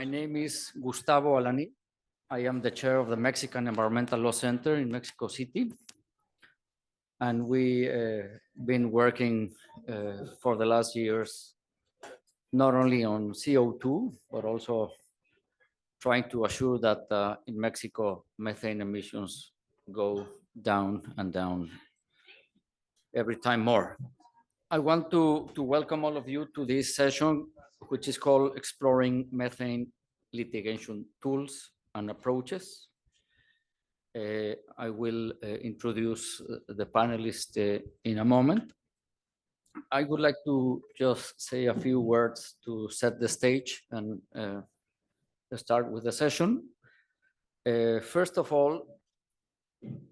My name is Gustavo Alanis. I am the chair of the Mexican Environmental Law Center in Mexico City. And we been working for the last years, not only on CO2, but also trying to assure that in Mexico, methane emissions go down and down every time more. I want to welcome all of you to this session, which is called Exploring Methane Litigation Tools and Approaches. I will introduce the panelists in a moment. I would like to just say a few words to set the stage and start with the session. First of all,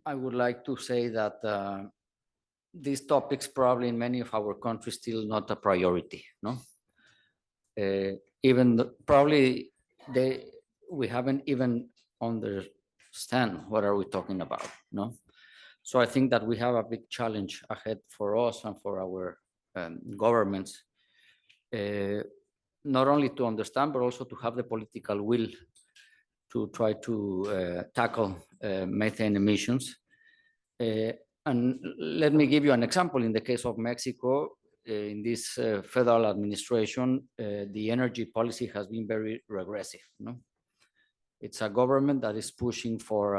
I would like to say that these topics probably in many of our countries still not a priority, no? Probably we haven't even understand what are we talking about, no? So I think that we have a big challenge ahead for us and for our governments, not only to understand, but also to have the political will to try to tackle methane emissions. And let me give you an example. In the case of Mexico, in this federal administration, the energy policy has been very regressive, no? It's a government that is pushing for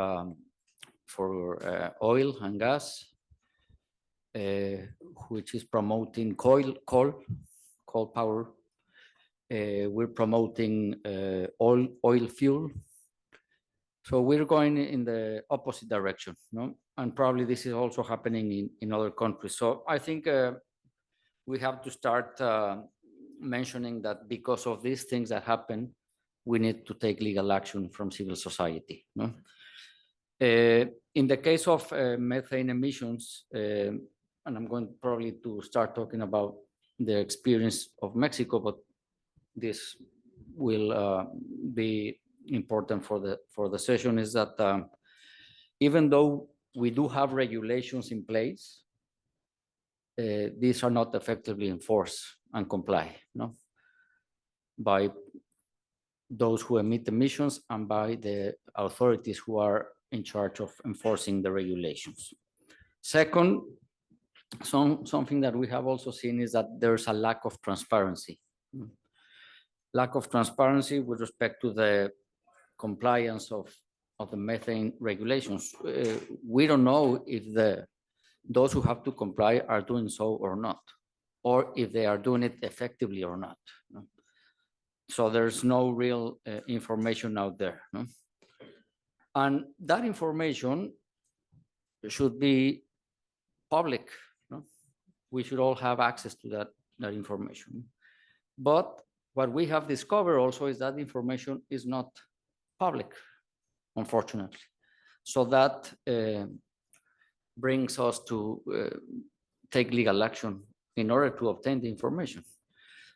oil and gas, which is promoting coal power. We're promoting oil fuel. So we're going in the opposite direction, no? And probably this is also happening in other countries. So I think we have to start mentioning that because of these things that happen, we need to take legal action from civil society, no? In the case of methane emissions, and I'm going probably to start talking about the experience of Mexico, but this will be important for the session, is that even though we do have regulations in place, these are not effectively enforced and comply, no? By those who emit emissions and by the authorities who are in charge of enforcing the regulations. Second, something that we have also seen is that there's a lack of transparency. Lack of transparency with respect to the compliance of the methane regulations. We don't know if those who have to comply are doing so or not, or if they are doing it effectively or not, no? So there's no real information out there, no? And that information should be public, no? We should all have access to that information. But what we have discovered also is that information is not public, unfortunately. So that brings us to take legal action in order to obtain the information.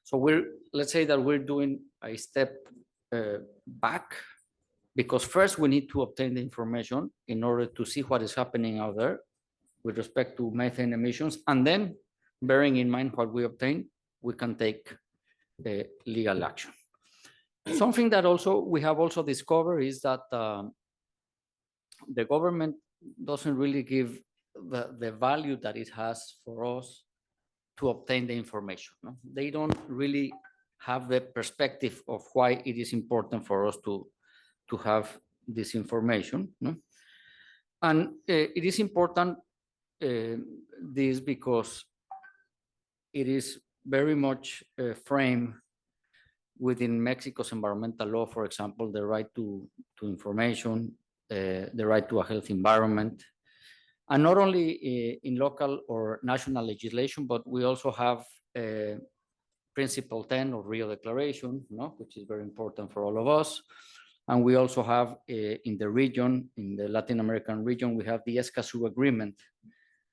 So let's say that we're doing a step back, because first we need to obtain the information in order to see what is happening out there with respect to methane emissions. And then, bearing in mind what we obtain, we can take legal action. Something that we have also discovered is that the government doesn't really give the value that it has for us to obtain the information, no? They don't really have the perspective of why it is important for us to have this information, no? And it is important this because it is very much framed within Mexico's environmental law, for example, the right to information, the right to a healthy environment, and not only in local or national legislation, but we also have Principle 10 of Rio Declaration, no? Which is very important for all of us. And we also have in the region, in the Latin American region, we have the Escazú Agreement,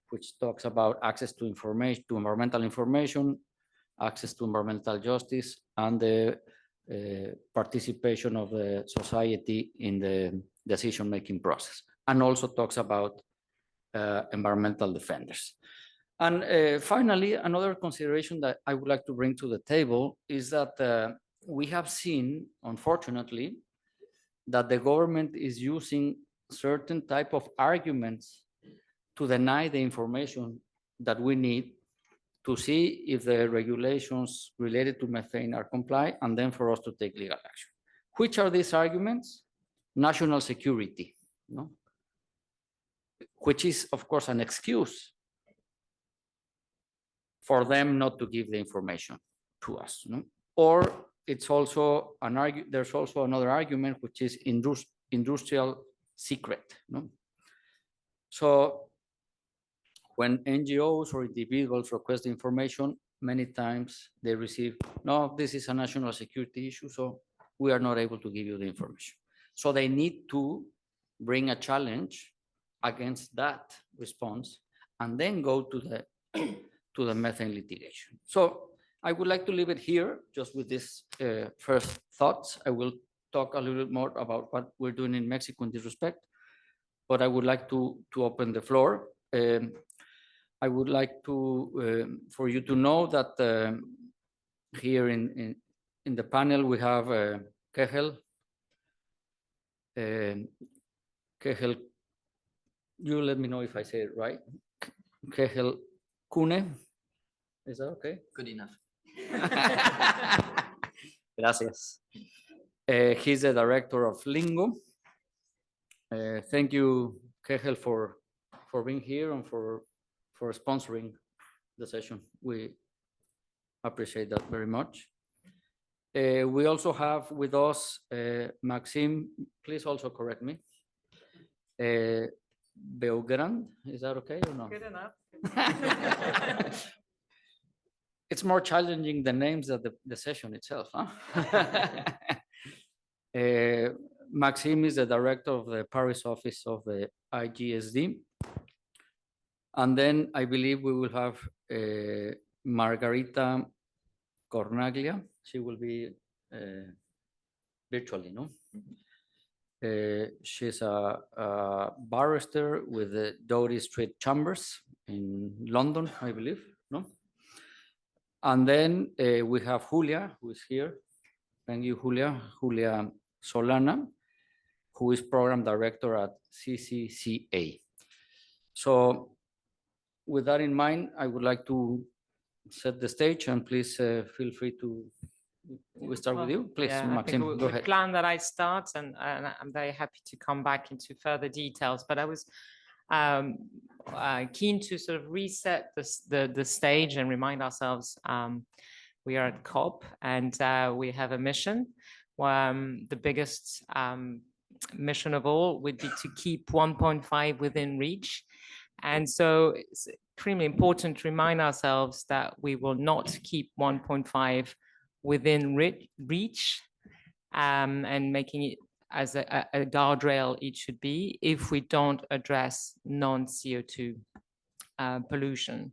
which talks about access to information, to environmental information, access to environmental justice, and the participation of the society in the decision-making process, and also talks about environmental defenders. And finally, another consideration that I would like to bring to the table is that we have seen, unfortunately, that the government is using certain type of arguments to deny the information that we need to see if the regulations related to methane are complied, and then for us to take legal action. Which are these arguments? National security, no? Which is, of course, an excuse for them not to give the information to us, no? Or it's also there's also another argument, which is industrial secret, no? So when NGOs or individuals request information, many times they receive, no, this is a national security issue, so we are not able to give you the information. So they need to bring a challenge against that response and then go to the methane litigation. So I would like to leave it here just with this first thoughts. I will talk a little bit more about what we're doing in Mexico in this respect, but I would like to open the floor. I would like to for you to know that here in the panel we have Kjell. Kjell, you let me know if I say it right. Kjell Kühne, is that okay? Good enough. Gracias. He's the director of LINGO. Thank you, Kjell, for being here and for sponsoring the session. We appreciate that very much. We also have with us Maxime, please also correct me. Beaugrand, is that okay or no? Good enough. It's more challenging the names of the session itself. Huh? Maxime is the director of the Paris office of the IGSD. And then I believe we will have Margherita Cornaglia. She will be virtually, no? She's a barrister with the Doughty Street Chambers in London, I believe, no? And then we have Julia, who is here. Thank you, Julia. Julia Solana, who is program director at CCCA. So with that in mind, I would like to set the stage, and please feel free to, we start with you. Please, yeah, Maxime, go ahead. The plan that I start, and I'm very happy to come back into further details, but I was keen to sort of reset the stage and remind ourselves we are at COP, and we have a mission. The biggest mission of all would be to keep 1.5 within reach. And so it's extremely important to remind ourselves that we will not keep 1.5 within reach and making it as a guardrail it should be if we don't address non-CO2 pollution.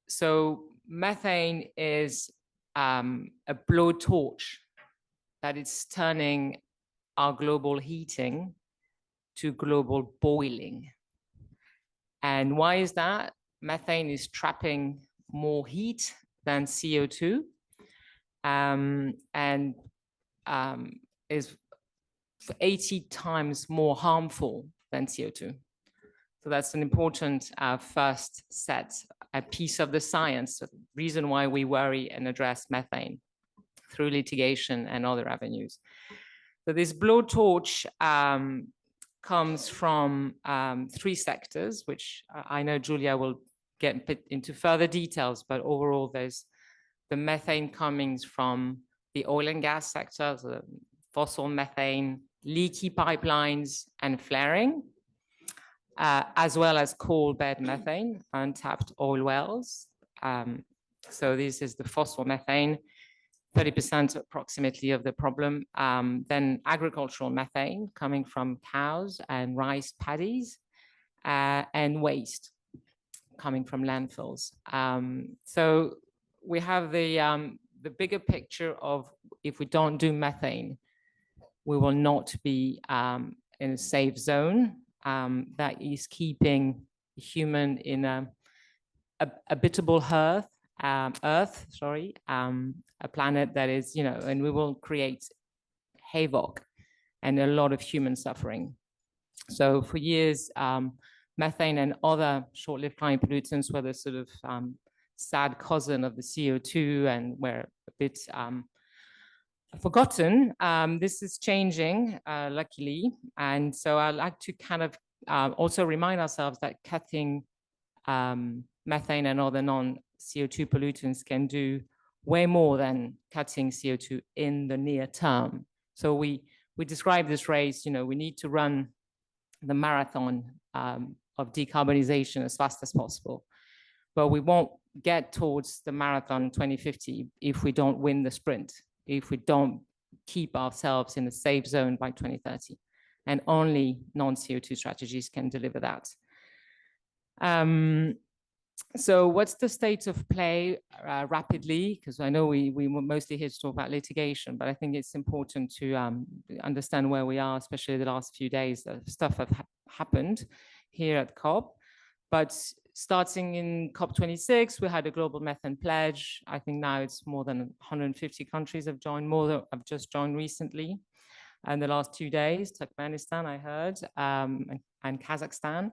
So methane is a blowtorch that is turning our global heating to global boiling. And why is that? Methane is trapping more heat than CO2 and is 80 times more harmful than CO2. So that's an important first set, a piece of the science, the reason why we worry and address methane through litigation and other avenues. So this blowtorch comes from three sectors, which I know Julia will get into further details, but overall there's the methane coming from the oil and gas sector, so fossil methane, leaky pipelines and flaring, as well as coal bed methane, untapped oil wells. So this is the fossil methane, 30% approximately of the problem. Then agricultural methane coming from cows and rice paddies, and waste coming from landfills. So we have the bigger picture of if we don't do methane, we will not be in a safe zone that is keeping human in a habitable hearth Earth, sorry, a planet that is, and we will create havoc and a lot of human suffering. So for years, methane and other short-lived climate pollutants were the sort of sad cousin of the CO2 and were a bit forgotten. This is changing, luckily. And so I'd like to kind of also remind ourselves that cutting methane and other non-CO2 pollutants can do way more than cutting CO2 in the near term. So we describe this race, we need to run the marathon of decarbonization as fast as possible. But we won't get towards the marathon 2050 if we don't win the sprint, if we don't keep ourselves in a safe zone by 2030. And only non-CO2 strategies can deliver that. So what's the state of play rapidly? Because I know we were mostly here to talk about litigation, but I think it's important to understand where we are, especially the last few days. Stuff have happened here at COP. But starting in COP26, we had a global methane pledge. I think now it's more than 150 countries have joined, more than have just joined recently. And the last 2 days, Turkmenistan, I heard, and Kazakhstan.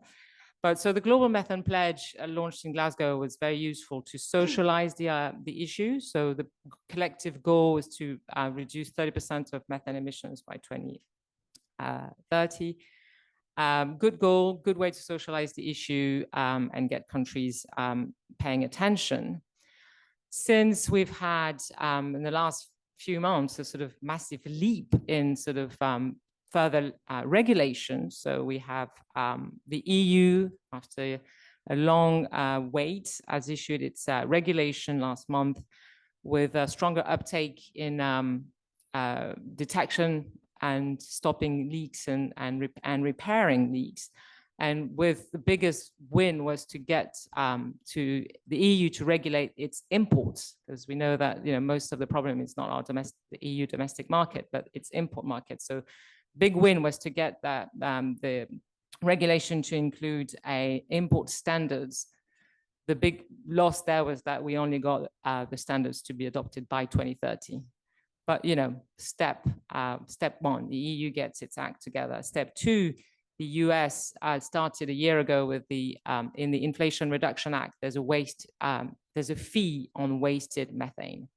But so the Global Methane Pledge launched in Glasgow was very useful to socialize the issue. So the collective goal is to reduce 30% of methane emissions by 2030. Good goal, good way to socialize the issue and get countries paying attention. Since we've had in the last few months a sort of massive leap in sort of further regulation. So we have the EU, after a long wait, has issued its regulation last month with a stronger uptake in detection and stopping leaks and repairing leaks. And with the biggest win was to get to the EU to regulate its imports, because we know that most of the problem is not our the EU domestic market, but its import market. So big win was to get that the regulation to include import standards. The big loss there was that we only got the standards to be adopted by 2030. But step one, the EU gets its act together. Step two, the US started a year ago with in the Inflation Reduction Act. There's a fee on wasted methane,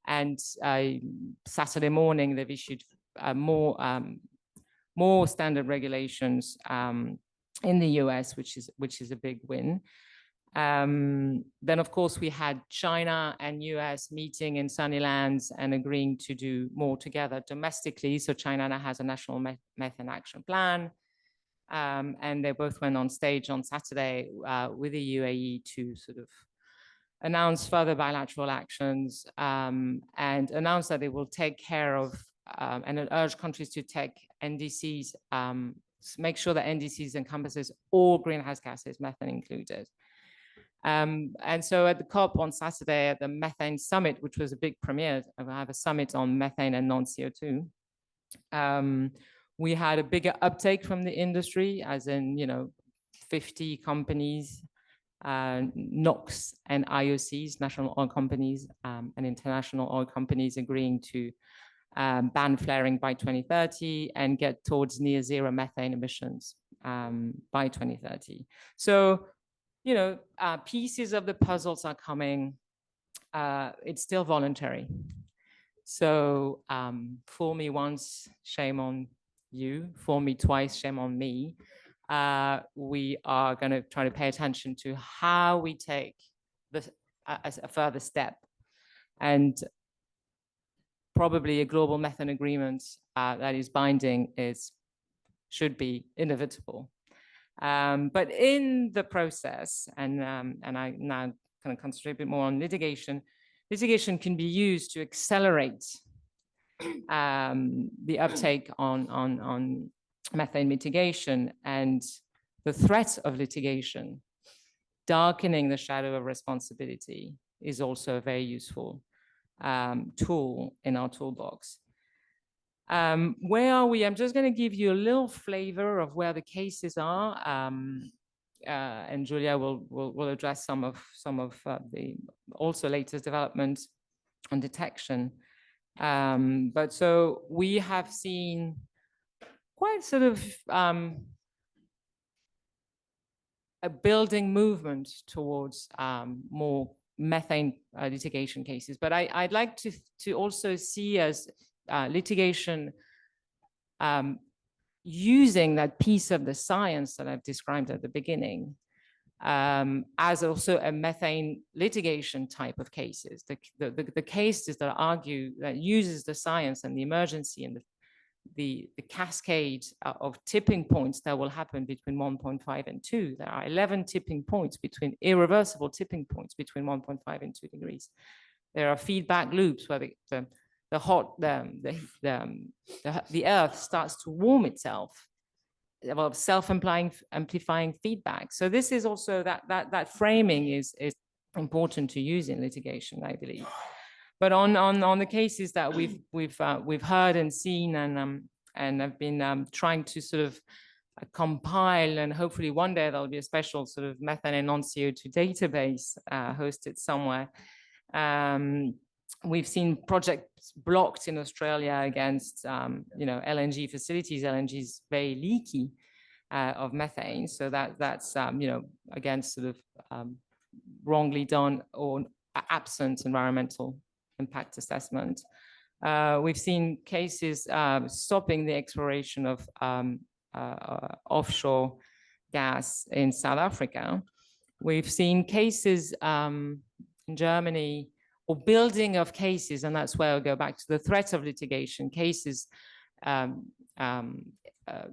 and Saturday morning they've issued more standard regulations in the US, which is a big win. Then, of course, we had China and US meeting in Sunnylands and agreeing to do more together domestically. So China now has a national methane action plan. And they both went on stage on Saturday with the UAE to sort of announce further bilateral actions and announce that they will take care of and urge countries to take NDCs, make sure that NDCs encompasses all greenhouse gases, methane included. And so at the COP on Saturday at the Methane Summit, which was a big premiere, I have a summit on methane and non-CO2. We had a bigger uptake from the industry, as in, 50 companies, NOx and IOCs, national oil companies, and international oil companies agreeing to ban flaring by 2030 and get towards near zero methane emissions by 2030. So, pieces of the puzzles are coming. It's still voluntary. So fool me once, shame on you. Fool me twice, shame on me. We are going to try to pay attention to how we take this as a further step. And probably a global methane agreement that is binding should be inevitable. But in the process, and I now kind of concentrate a bit more on litigation, litigation can be used to accelerate the uptake on methane mitigation, and the threat of litigation, darkening the shadow of responsibility, is also a very useful tool in our toolbox. Where are we? I'm just going to give you a little flavor of where the cases are. and Julia will address some of the also latest developments on detection. But so we have seen quite sort of a building movement towards more methane litigation cases. But I'd like to also see as litigation using that piece of the science that I've described at the beginning as also a methane litigation type of cases. The cases that argue, that uses the science and the emergency and the cascade of tipping points that will happen between 1.5 and 2. There are 11 tipping points between irreversible tipping points between 1.5 and 2 degrees. There are feedback loops where the earth starts to warm itself, well, self-amplifying feedback. So this is also that framing is important to use in litigation, I believe. But on the cases that we've heard and seen and have been trying to sort of compile, and hopefully one day there'll be a special sort of methane and non-CO2 database hosted somewhere. We've seen projects blocked in Australia against LNG facilities. LNG is very leaky of methane, so that's against sort of wrongly done or absent environmental impact assessment. We've seen cases stopping the exploration of offshore gas in South Africa. We've seen cases in Germany, or building of cases, and that's where I'll go back to the threat of litigation, cases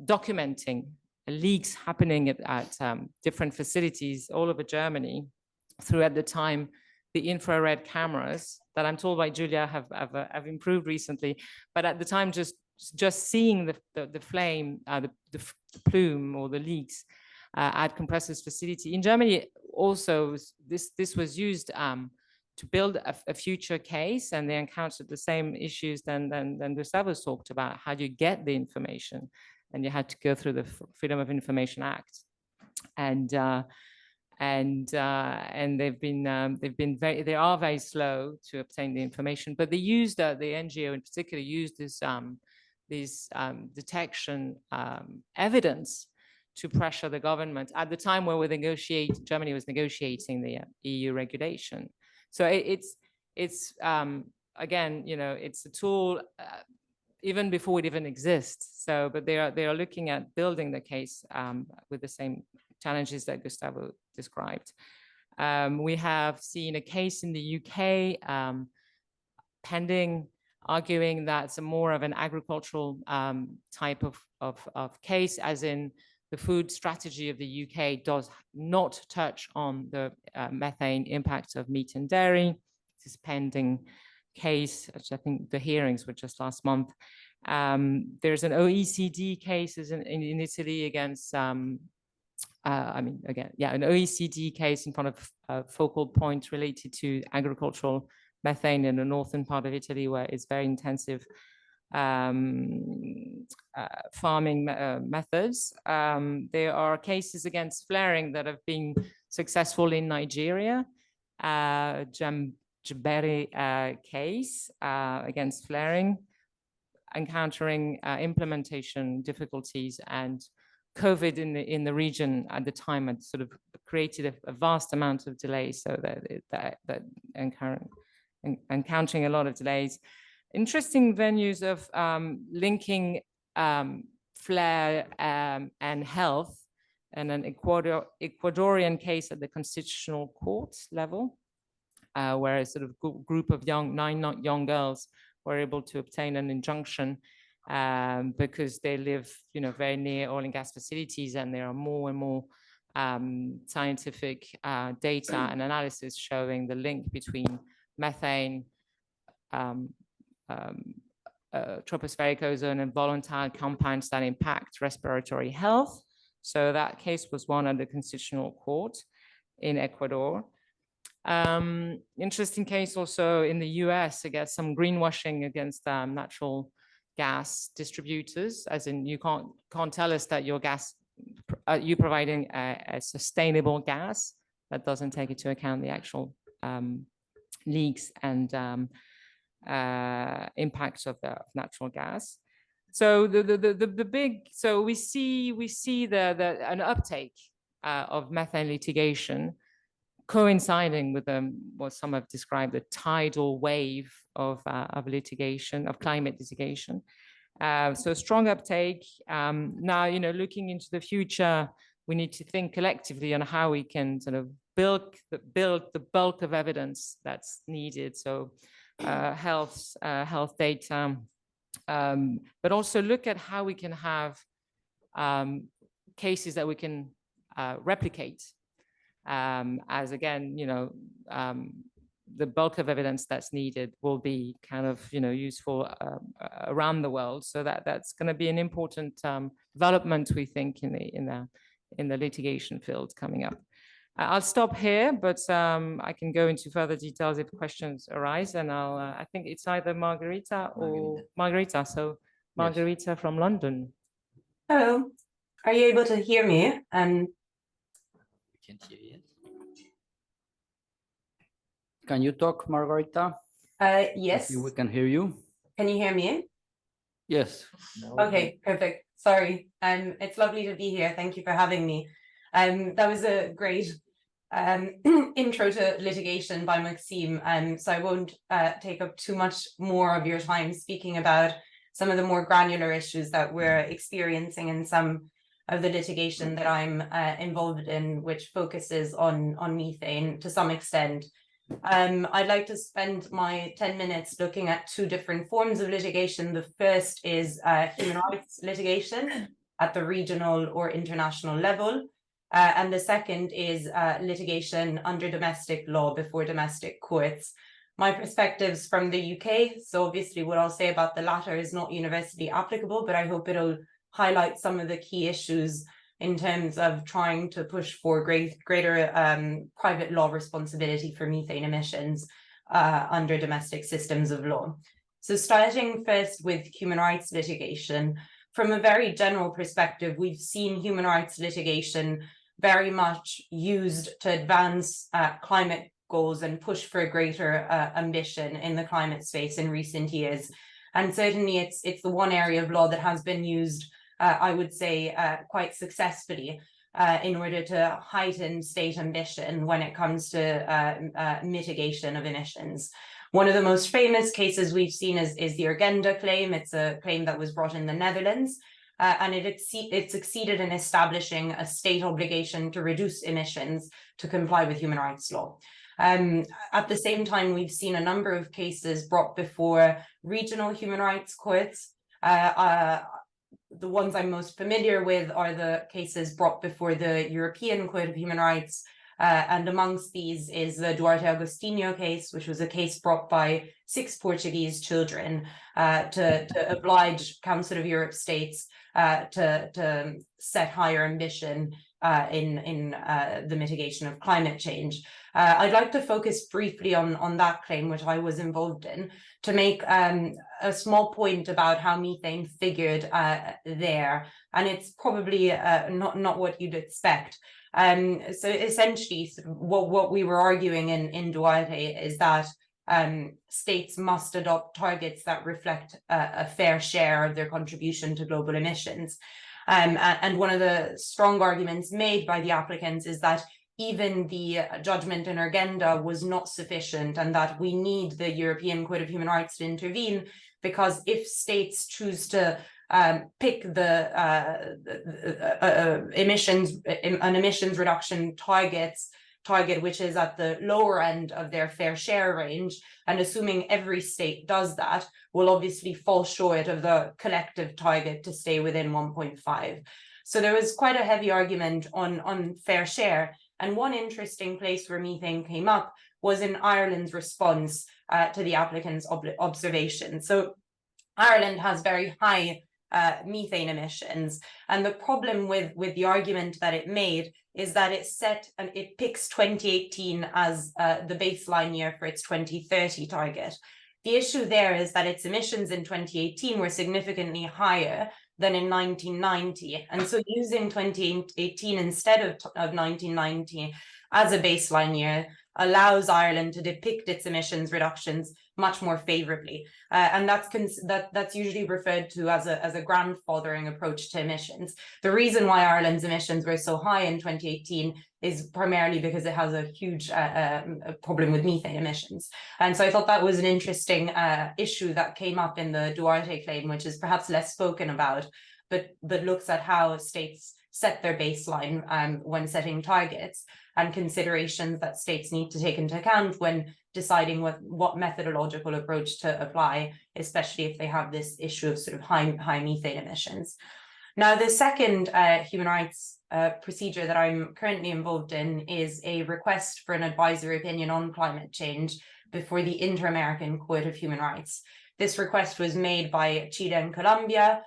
documenting leaks happening at different facilities all over Germany through, at the time, the infrared cameras that I'm told by Julia have improved recently. But at the time, just seeing the flame, the plume or the leaks at compressors facility. In Germany also, this was used to build a future case, and they encountered the same issues than Gustavo talked about. How do you get the information? And you had to go through the Freedom of Information Act, and they are very slow to obtain the information. But they used the NGO in particular used this detection evidence to pressure the government at the time where Germany was negotiating the EU regulation. So it's again, it's a tool even before it even exists. So, but they are looking at building the case with the same challenges that Gustavo described. We have seen a case in the UK pending, arguing that's more of an agricultural type of case, as in the food strategy of the UK does not touch on the methane impact of meat and dairy. This is pending case, which I think the hearings were just last month. There's an OECD case in Italy against, an OECD case in front of focal point related to agricultural methane in the northern part of Italy, where it's very intensive farming methods. There are cases against flaring that have been successful in Nigeria. Jaberi case against flaring, encountering implementation difficulties, and COVID in the region at the time had sort of created a vast amount of delays, so that encountering a lot of delays. Interesting venues of linking flare and health, and an Ecuadorian case at the Constitutional Court level, where a sort of group of nine young girls were able to obtain an injunction because they live, very near oil and gas facilities, and there are more and more scientific data and analysis showing the link between methane, tropospheric ozone, and volatile compounds that impact respiratory health. So that case was won at the Constitutional Court in Ecuador. Interesting case also in the US against some greenwashing against natural gas distributors, as in you can't tell us that your gas you providing a sustainable gas that doesn't take into account the actual leaks and impacts of natural gas. So we see an uptake of methane litigation coinciding with what some have described, the tidal wave of litigation, of climate litigation. So strong uptake. Now, looking into the future, we need to think collectively on how we can sort of build the bulk of evidence that's needed. So health data, but also look at how we can have cases that we can replicate. As again, the bulk of evidence that's needed will be kind of, useful around the world. So that's going to be an important development, we think, in the litigation field coming up. I'll stop here, but I can go into further details if questions arise. And I think it's either Margherita or Margherita. So Margherita, yes, from London. Hello, are you able to hear me? Can't hear you. Can you talk, Margherita? Yes. We can hear you. Can you hear me? Yes. Okay, perfect. Sorry. It's lovely to be here. Thank you for having me. That was a great intro to litigation by Maxime. So I won't take up too much more of your time speaking about some of the more granular issues that we're experiencing in some of the litigation that I'm involved in, which focuses on methane to some extent. I'd like to spend my 10 minutes looking at two different forms of litigation. The first is human rights litigation at the regional or international level. And the second is litigation under domestic law before domestic courts. My perspectives from the UK, so obviously what I'll say about the latter is not universally applicable, but I hope it'll highlight some of the key issues in terms of trying to push for greater private law responsibility for methane emissions under domestic systems of law. So starting first with human rights litigation, from a very general perspective, we've seen human rights litigation very much used to advance climate goals and push for a greater ambition in the climate space in recent years. And certainly it's the one area of law that has been used, I would say, quite successfully in order to heighten state ambition when it comes to mitigation of emissions. One of the most famous cases we've seen is the Urgenda claim. It's a claim that was brought in the Netherlands, and it succeeded in establishing a state obligation to reduce emissions to comply with human rights law. At the same time, we've seen a number of cases brought before regional human rights courts. The ones I'm most familiar with are the cases brought before the European Court of Human Rights. And amongst these is the Duarte Agostinho case, which was a case brought by 6 Portuguese children to oblige Council of Europe states to set higher ambition in the mitigation of climate change. I'd like to focus briefly on that claim, which I was involved in, to make a small point about how methane figured there. And it's probably not what you'd expect. So essentially, what we were arguing in Duarte is that states must adopt targets that reflect a fair share of their contribution to global emissions. And one of the strong arguments made by the applicants is that even the judgment in Urgenda was not sufficient, and that we need the European Court of Human Rights to intervene, because if states choose to pick the emissions reduction target which is at the lower end of their fair share range, and assuming every state does that, will obviously fall short of the collective target to stay within 1.5. So there was quite a heavy argument on fair share. And one interesting place where methane came up was in Ireland's response to the applicant's observation. So Ireland has very high methane emissions. And the problem with the argument that it made is that it picks 2018 as the baseline year for its 2030 target. The issue there is that its emissions in 2018 were significantly higher than in 1990. And so using 2018 instead of 1990 as a baseline year allows Ireland to depict its emissions reductions much more favorably. And that's usually referred to as a grandfathering approach to emissions. The reason why Ireland's emissions were so high in 2018 is primarily because it has a huge problem with methane emissions. And so I thought that was an interesting issue that came up in the Doughty claim, which is perhaps less spoken about, but looks at how states set their baseline when setting targets and considerations that states need to take into account when deciding what methodological approach to apply, especially if they have this issue of sort of high methane emissions. Now, the second human rights procedure that I'm currently involved in is a request for an advisory opinion on climate change before the Inter-American Court of Human Rights. This request was made by Chile and Colombia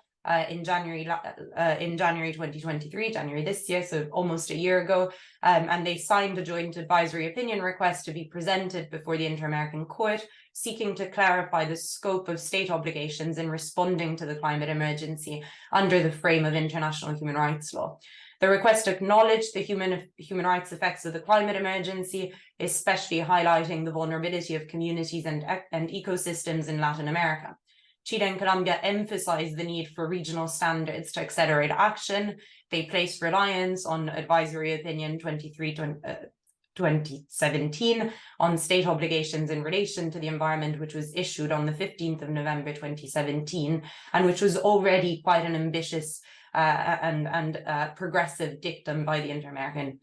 in January 2023, January this year, so almost a year ago, and they signed a joint advisory opinion request to be presented before the Inter-American Court, seeking to clarify the scope of state obligations in responding to the climate emergency under the frame of international human rights law. The request acknowledged the human rights effects of the climate emergency, especially highlighting the vulnerability of communities and ecosystems in Latin America. Chile and Colombia emphasized the need for regional standards to accelerate action. They placed reliance on Advisory Opinion 2017 on state obligations in relation to the environment, which was issued on the 15th of November 2017, and which was already quite an ambitious and progressive dictum by the Inter-American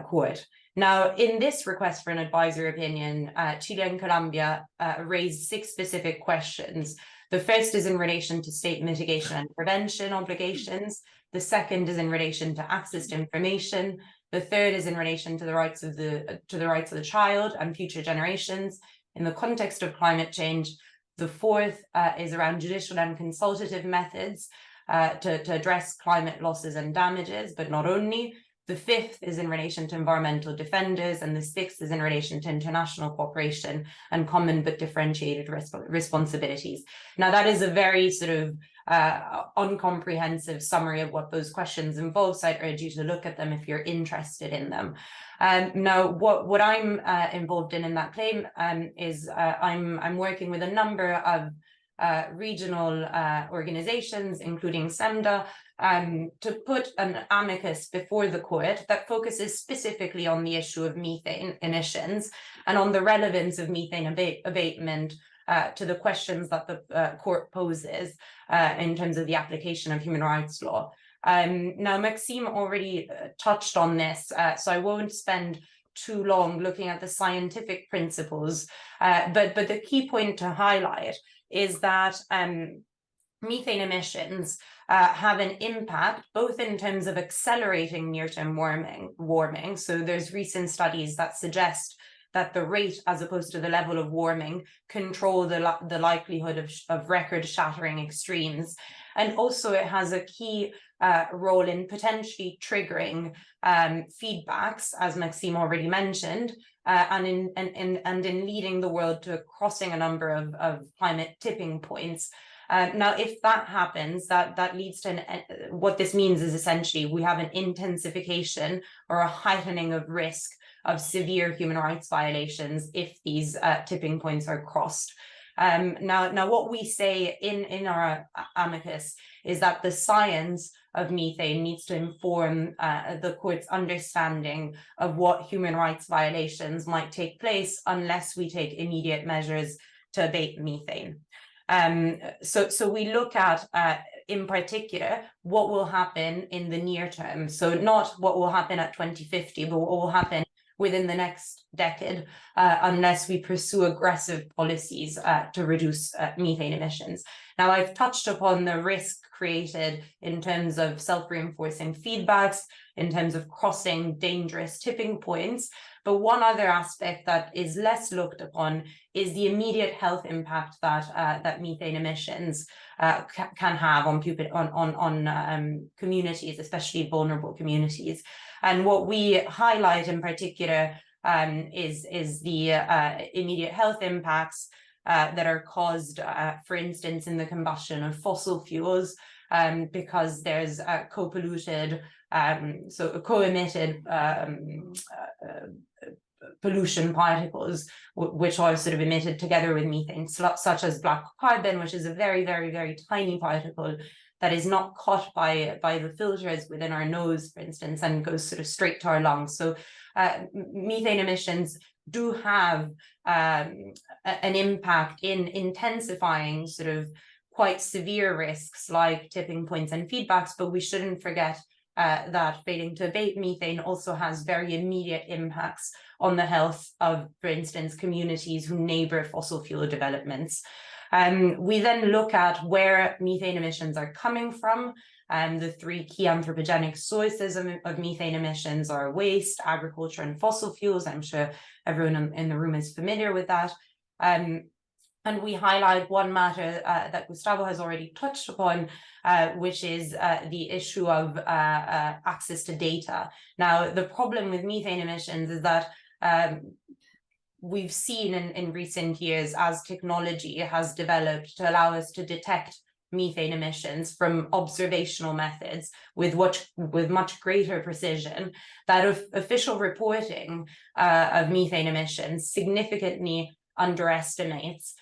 Court. Now, in this request for an advisory opinion, Chile and Colombia raised 6 specific questions. The first is in relation to state mitigation and prevention obligations. The second is in relation to access to information. The third is in relation to the rights of the child and future generations in the context of climate change. The fourth is around judicial and consultative methods to address climate losses and damages, but not only. The fifth is in relation to environmental defenders, and the sixth is in relation to international cooperation and common but differentiated responsibilities. Now, that is a very sort of uncomprehensive summary of what those questions involve, so I'd urge you to look at them if you're interested in them. Now, what I'm involved in that claim is I'm working with a number of regional organizations, including CEMDA, to put an amicus before the court that focuses specifically on the issue of methane emissions and on the relevance of methane abatement to the questions that the court poses in terms of the application of human rights law. Now, Maxime already touched on this, so I won't spend too long looking at the scientific principles, but the key point to highlight is that methane emissions have an impact both in terms of accelerating near-term warming. So there's recent studies that suggest that the rate as opposed to the level of warming control the likelihood of record-shattering extremes. And also it has a key role in potentially triggering feedbacks, as Maxime already mentioned, and in leading the world to crossing a number of climate tipping points. Now, if that happens, that leads to what this means is essentially we have an intensification or a heightening of risk of severe human rights violations if these tipping points are crossed. Now, what we say in our amicus is that the science of methane needs to inform the court's understanding of what human rights violations might take place unless we take immediate measures to abate methane. So we look at, in particular, what will happen in the near term. So not what will happen at 2050, but what will happen within the next decade, unless we pursue aggressive policies to reduce methane emissions. Now, I've touched upon the risk created in terms of self-reinforcing feedbacks, in terms of crossing dangerous tipping points. But one other aspect that is less looked upon is the immediate health impact that methane emissions can have on communities, especially vulnerable communities. And what we highlight in particular is the immediate health impacts that are caused, for instance, in the combustion of fossil fuels, because there's co-polluted, so co-emitted pollution particles, which are sort of emitted together with methane, such as black carbon, which is a very, very, very tiny particle that is not caught by the filters within our nose, for instance, and goes sort of straight to our lungs. So methane emissions do have an impact in intensifying sort of quite severe risks like tipping points and feedbacks, but we shouldn't forget that failing to abate methane also has very immediate impacts on the health of, for instance, communities who neighbor fossil fuel developments. We then look at where methane emissions are coming from. The three key anthropogenic sources of methane emissions are waste, agriculture, and fossil fuels. I'm sure everyone in the room is familiar with that. And we highlight one matter that Gustavo has already touched upon, which is the issue of access to data. Now, the problem with methane emissions is that we've seen in recent years, as technology has developed to allow us to detect methane emissions from observational methods with much greater precision, that official reporting of methane emissions significantly underestimates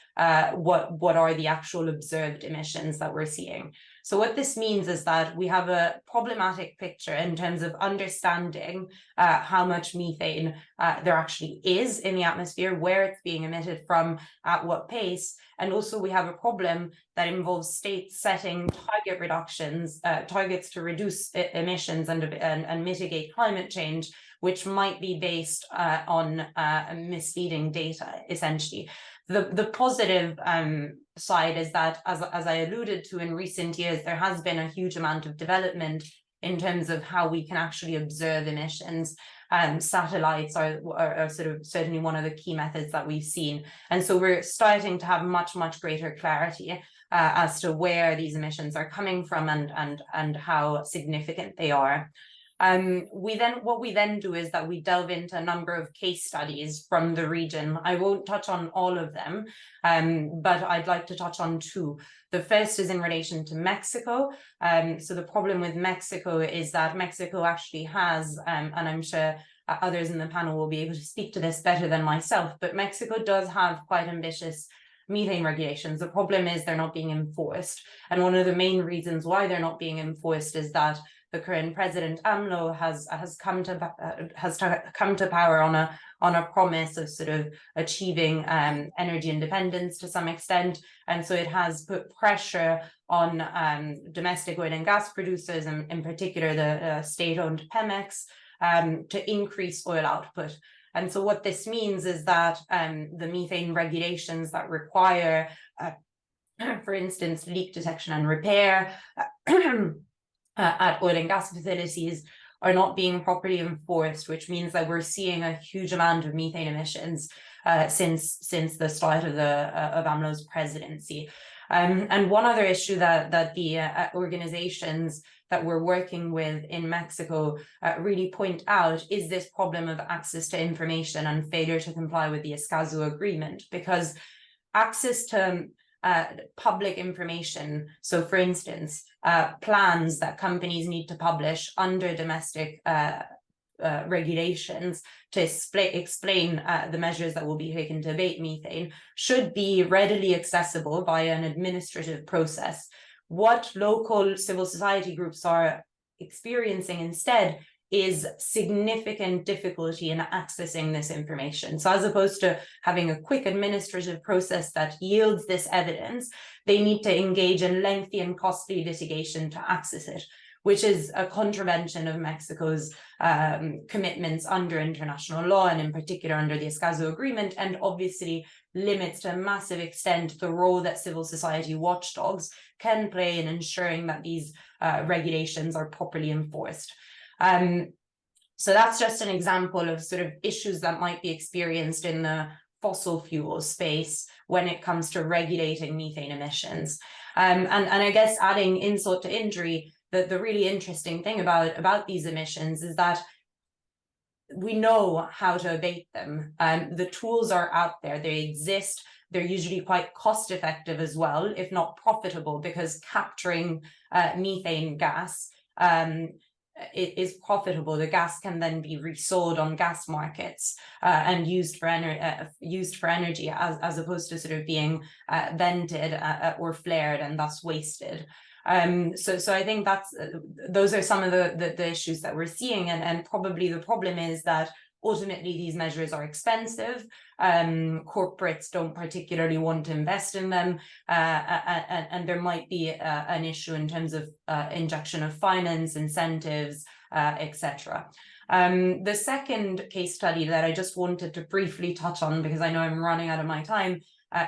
what are the actual observed emissions that we're seeing. So what this means is that we have a problematic picture in terms of understanding how much methane there actually is in the atmosphere, where it's being emitted from, at what pace. And also we have a problem that involves states setting target reductions, targets to reduce emissions and mitigate climate change, which might be based on misleading data, essentially. The positive side is that, as I alluded to in recent years, there has been a huge amount of development in terms of how we can actually observe emissions. Satellites are sort of certainly one of the key methods that we've seen. And so we're starting to have much greater clarity as to where these emissions are coming from and how significant they are. What we then do is that we delve into a number of case studies from the region. I won't touch on all of them, but I'd like to touch on two. The first is in relation to Mexico. So the problem with Mexico is that Mexico actually has, and I'm sure others in the panel will be able to speak to this better than myself, but Mexico does have quite ambitious methane regulations. The problem is they're not being enforced. And one of the main reasons why they're not being enforced is that the current president AMLO has come to power on a promise of sort of achieving energy independence to some extent, and so it has put pressure on domestic oil and gas producers, and in particular the state-owned Pemex, to increase oil output. And so what this means is that the methane regulations that require, for instance, leak detection and repair at oil and gas facilities are not being properly enforced, which means that we're seeing a huge amount of methane emissions since the start of AMLO's presidency. And one other issue that the organizations that we're working with in Mexico really point out is this problem of access to information and failure to comply with the Escazú agreement, because access to public information, so for instance, plans that companies need to publish under domestic regulations to explain the measures that will be taken to abate methane, should be readily accessible via an administrative process. What local civil society groups are experiencing instead is significant difficulty in accessing this information. So as opposed to having a quick administrative process that yields this evidence, they need to engage in lengthy and costly litigation to access it, which is a contravention of Mexico's commitments under international law, and in particular under the Escazú agreement, and obviously limits to a massive extent the role that civil society watchdogs can play in ensuring that these regulations are properly enforced. So that's just an example of sort of issues that might be experienced in the fossil fuel space when it comes to regulating methane emissions. And I guess adding insult to injury, the really interesting thing about these emissions is that we know how to abate them. The tools are out there, they exist. they're usually quite cost effective as well, if not profitable, because capturing methane gas it is profitable. The gas can then be resold on gas markets and used for energy, as opposed to sort of being vented or flared and thus wasted. So I think those are some of the issues that we're seeing, and probably the problem is that ultimately these measures are expensive. Corporates don't particularly want to invest in them, and there might be an issue in terms of injection of finance, incentives, etc. The second case study that I just wanted to briefly touch on, because I know I'm running out of my time,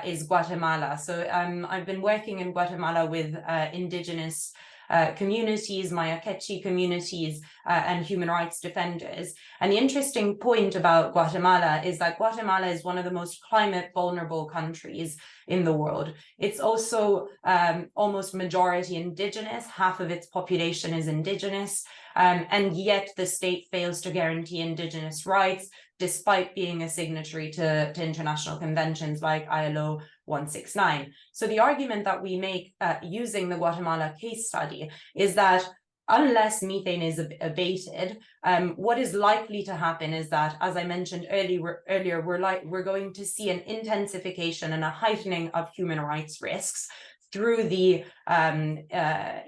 is Guatemala. So I've been working in Guatemala with indigenous communities, Maya Quechua communities, and human rights defenders. And the interesting point about Guatemala is that Guatemala is one of the most climate vulnerable countries in the world. It's also almost majority indigenous, half of its population is indigenous, and yet the state fails to guarantee indigenous rights, despite being a signatory to international conventions like ILO 169. So the argument that we make using the Guatemala case study is that unless methane is abated, what is likely to happen is that, as I mentioned earlier, we're going to see an intensification and a heightening of human rights risks through the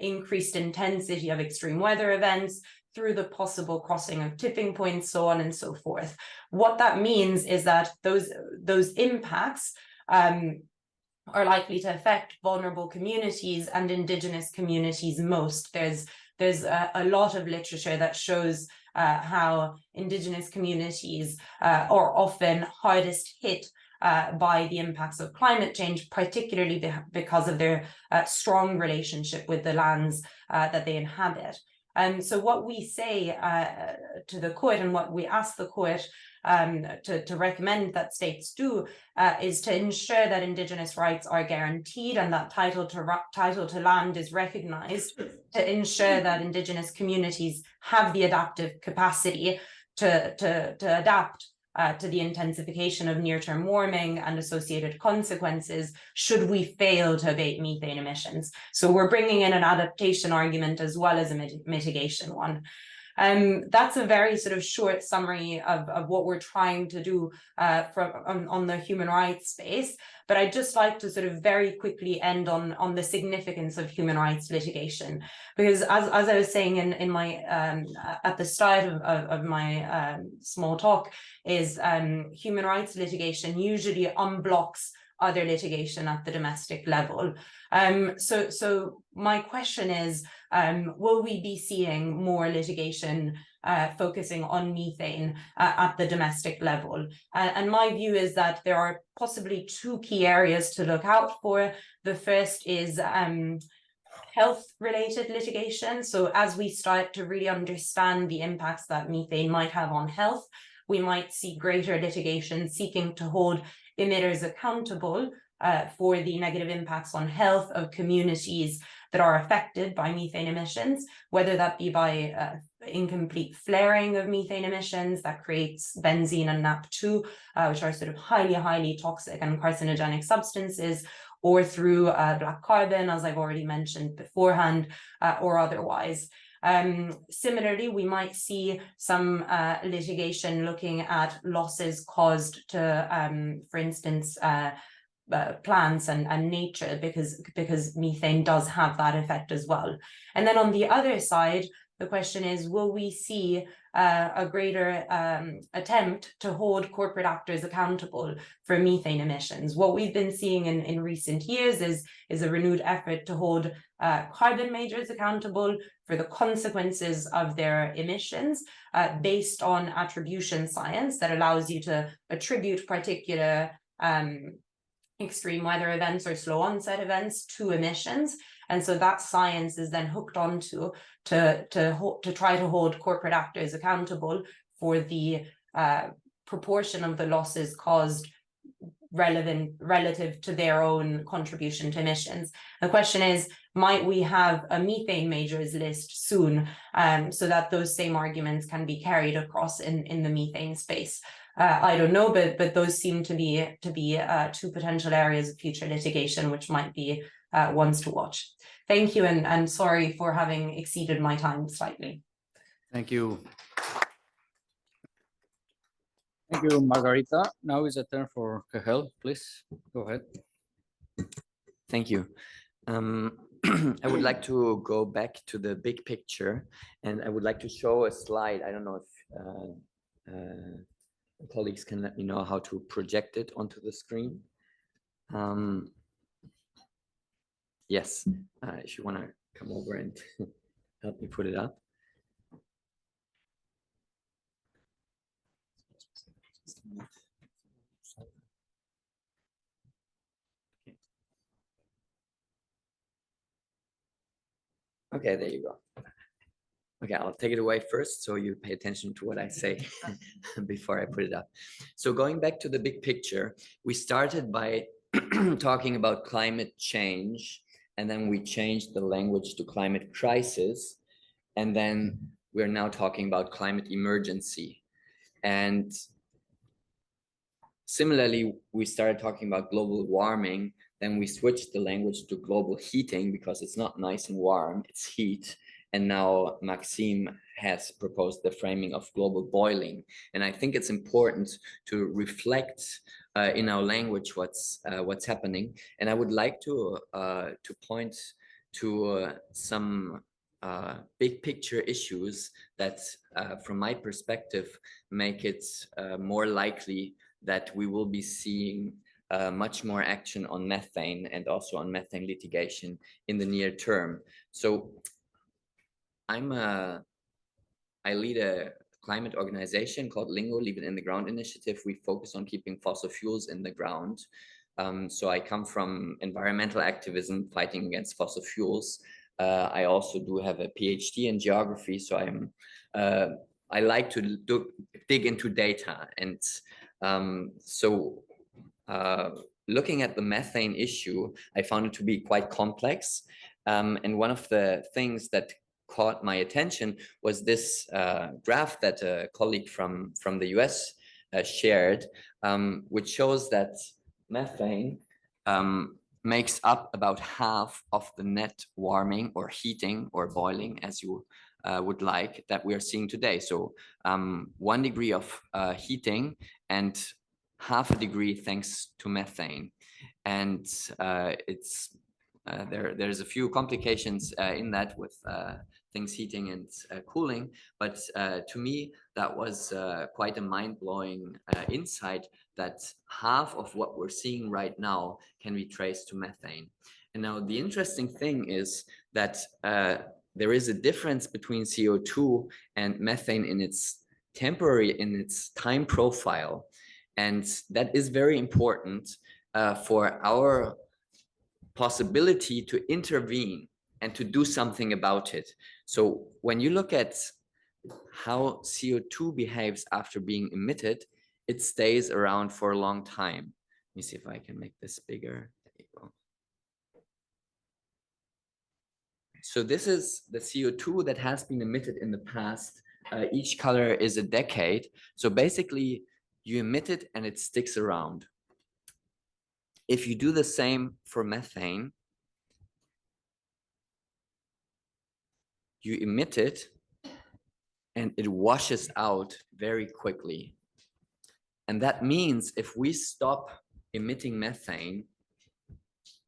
increased intensity of extreme weather events, through the possible crossing of tipping points, so on and so forth. What that means is that those impacts are likely to affect vulnerable communities and indigenous communities most. There's a lot of literature that shows how indigenous communities are often hardest hit by the impacts of climate change, particularly because of their strong relationship with the lands that they inhabit. So what we say to the court, and what we ask the court to recommend that states do, is to ensure that indigenous rights are guaranteed and that title to land is recognized, to ensure that indigenous communities have the adaptive capacity to adapt to the intensification of near-term warming and associated consequences should we fail to abate methane emissions. So we're bringing in an adaptation argument as well as a mitigation one. That's a very sort of short summary of what we're trying to do on the human rights space. But I'd just like to sort of very quickly end on the significance of human rights litigation, because as I was saying in my at the start of my small talk, is human rights litigation usually unblocks other litigation at the domestic level. So my question is, will we be seeing more litigation focusing on methane at the domestic level? And my view is that there are possibly two key areas to look out for. The first is health-related litigation. So as we start to really understand the impacts that methane might have on health, we might see greater litigation seeking to hold emitters accountable for the negative impacts on health of communities that are affected by methane emissions, whether that be by incomplete flaring of methane emissions that creates benzene and NAP2, which are sort of highly toxic and carcinogenic substances, or through black carbon, as I've already mentioned beforehand, or otherwise. Similarly, we might see some litigation looking at losses caused to, for instance, plants and nature, because methane does have that effect as well. And then on the other side, the question is, will we see a greater attempt to hold corporate actors accountable for methane emissions? What we've been seeing in recent years is a renewed effort to hold carbon majors accountable for the consequences of their emissions based on attribution science that allows you to attribute particular extreme weather events or slow onset events to emissions. And so that science is then hooked onto to try to hold corporate actors accountable for the proportion of the losses caused relative to their own contribution to emissions. The question is, might we have a methane majors list soon so that those same arguments can be carried across in the methane space? I don't know, but those seem to be two potential areas of future litigation, which might be ones to watch. Thank you, and sorry for having exceeded my time slightly. Thank you. Thank you, Margherita. Now is the turn for Kjell. Please go ahead. Thank you. I would like to go back to the big picture, and I would like to show a slide. I don't know if colleagues can let me know how to project it onto the screen. Yes, if you want to come over and help me put it up. Okay, there you go. Okay, I'll take it away first so you pay attention to what I say before I put it up. So going back to the big picture, we started by talking about climate change, and then we changed the language to climate crisis, and then we're now talking about climate emergency. And similarly, we started talking about global warming, then we switched the language to global heating because it's not nice and warm, it's heat. And now Maxime has proposed the framing of global boiling. And I think it's important to reflect in our language what's happening. And I would like to point to some big picture issues that, from my perspective, make it more likely that we will be seeing much more action on methane and also on methane litigation in the near term. So I lead a climate organization called LINGO, Leave It in the Ground Initiative. We focus on keeping fossil fuels in the ground. So I come from environmental activism, fighting against fossil fuels. I also do have a PhD in geography, so I like to dig into data. And looking at the methane issue, I found it to be quite complex. And one of the things that caught my attention was this graph that a colleague from the US shared, which shows that methane makes up about half of the net warming or heating or boiling, as you would like, that we are seeing today. So 1 degree of heating and half a degree thanks to methane. And there's a few complications in that with things heating and cooling, but to me that was quite a mind-blowing insight that half of what we're seeing right now can be traced to methane. And now the interesting thing is that there is a difference between CO2 and methane in its time profile, and that is very important for our possibility to intervene and to do something about it. So when you look at how CO2 behaves after being emitted, it stays around for a long time. Let me see if I can make this bigger. There you go. So this is the CO2 that has been emitted in the past. Each color is a decade. So basically you emit it and it sticks around. If you do the same for methane, you emit it and it washes out very quickly. And that means if we stop emitting methane,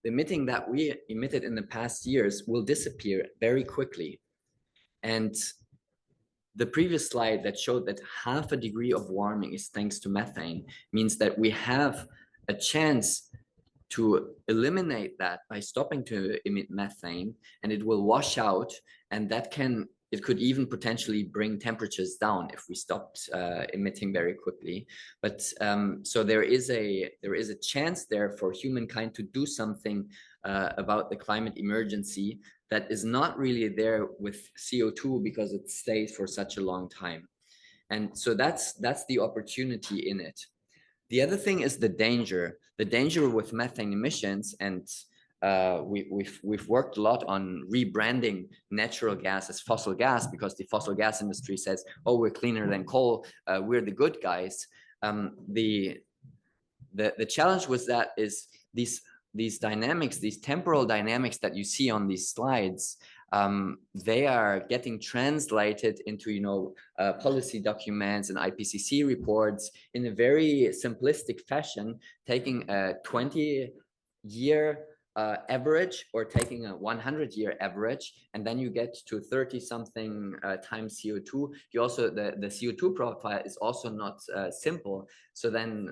the emitting that we emitted in the past years will disappear very quickly. And the previous slide that showed that half a degree of warming is thanks to methane means that we have a chance to eliminate that by stopping to emit methane, and it will wash out, and it could even potentially bring temperatures down if we stopped emitting very quickly. But so there is a chance there for humankind to do something about the climate emergency that is not really there with CO2 because it stays for such a long time. And so that's the opportunity in it. The other thing is the danger with methane emissions, and we've worked a lot on rebranding natural gas as fossil gas because the fossil gas industry says, oh, we're cleaner than coal, we're the good guys. The challenge with that is these dynamics, these temporal dynamics that you see on these slides, they are getting translated into, you know, policy documents and IPCC reports in a very simplistic fashion, taking a 20-year average or taking a 100-year average, and then you get to 30-something times CO2. You also, the CO2 profile is also not simple. So then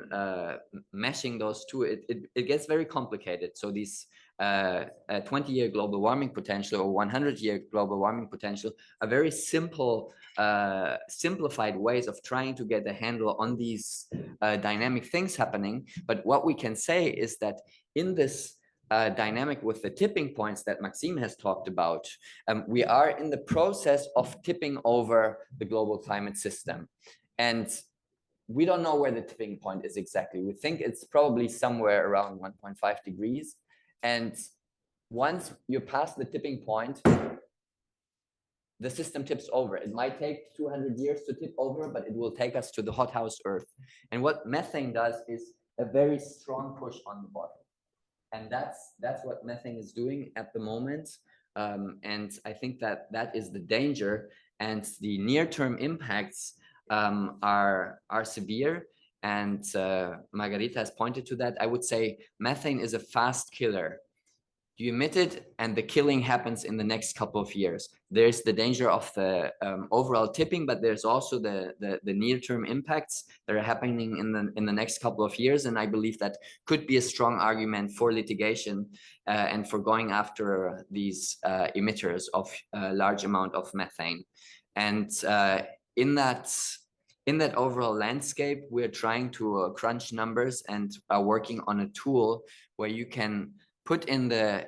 meshing those two, it gets very complicated. So these 20-year global warming potential or 100-year global warming potential are very simple, simplified ways of trying to get a handle on these dynamic things happening. But what we can say is that in this dynamic with the tipping points that Maxime has talked about, we are in the process of tipping over the global climate system. And we don't know where the tipping point is exactly. We think it's probably somewhere around 1.5 degrees. And once you pass the tipping point, the system tips over. It might take 200 years to tip over, but it will take us to the hothouse Earth. And what methane does is a very strong push on the bottom. And that's what methane is doing at the moment. And I think that is the danger, and the near-term impacts are severe. And Margherita has pointed to that. I would say methane is a fast killer. You emit it and the killing happens in the next couple of years. There's the danger of the overall tipping, but there's also the near-term impacts that are happening in the next couple of years. And I believe that could be a strong argument for litigation and for going after these emitters of a large amount of methane. And in that overall landscape, we're trying to crunch numbers and are working on a tool where you can put in the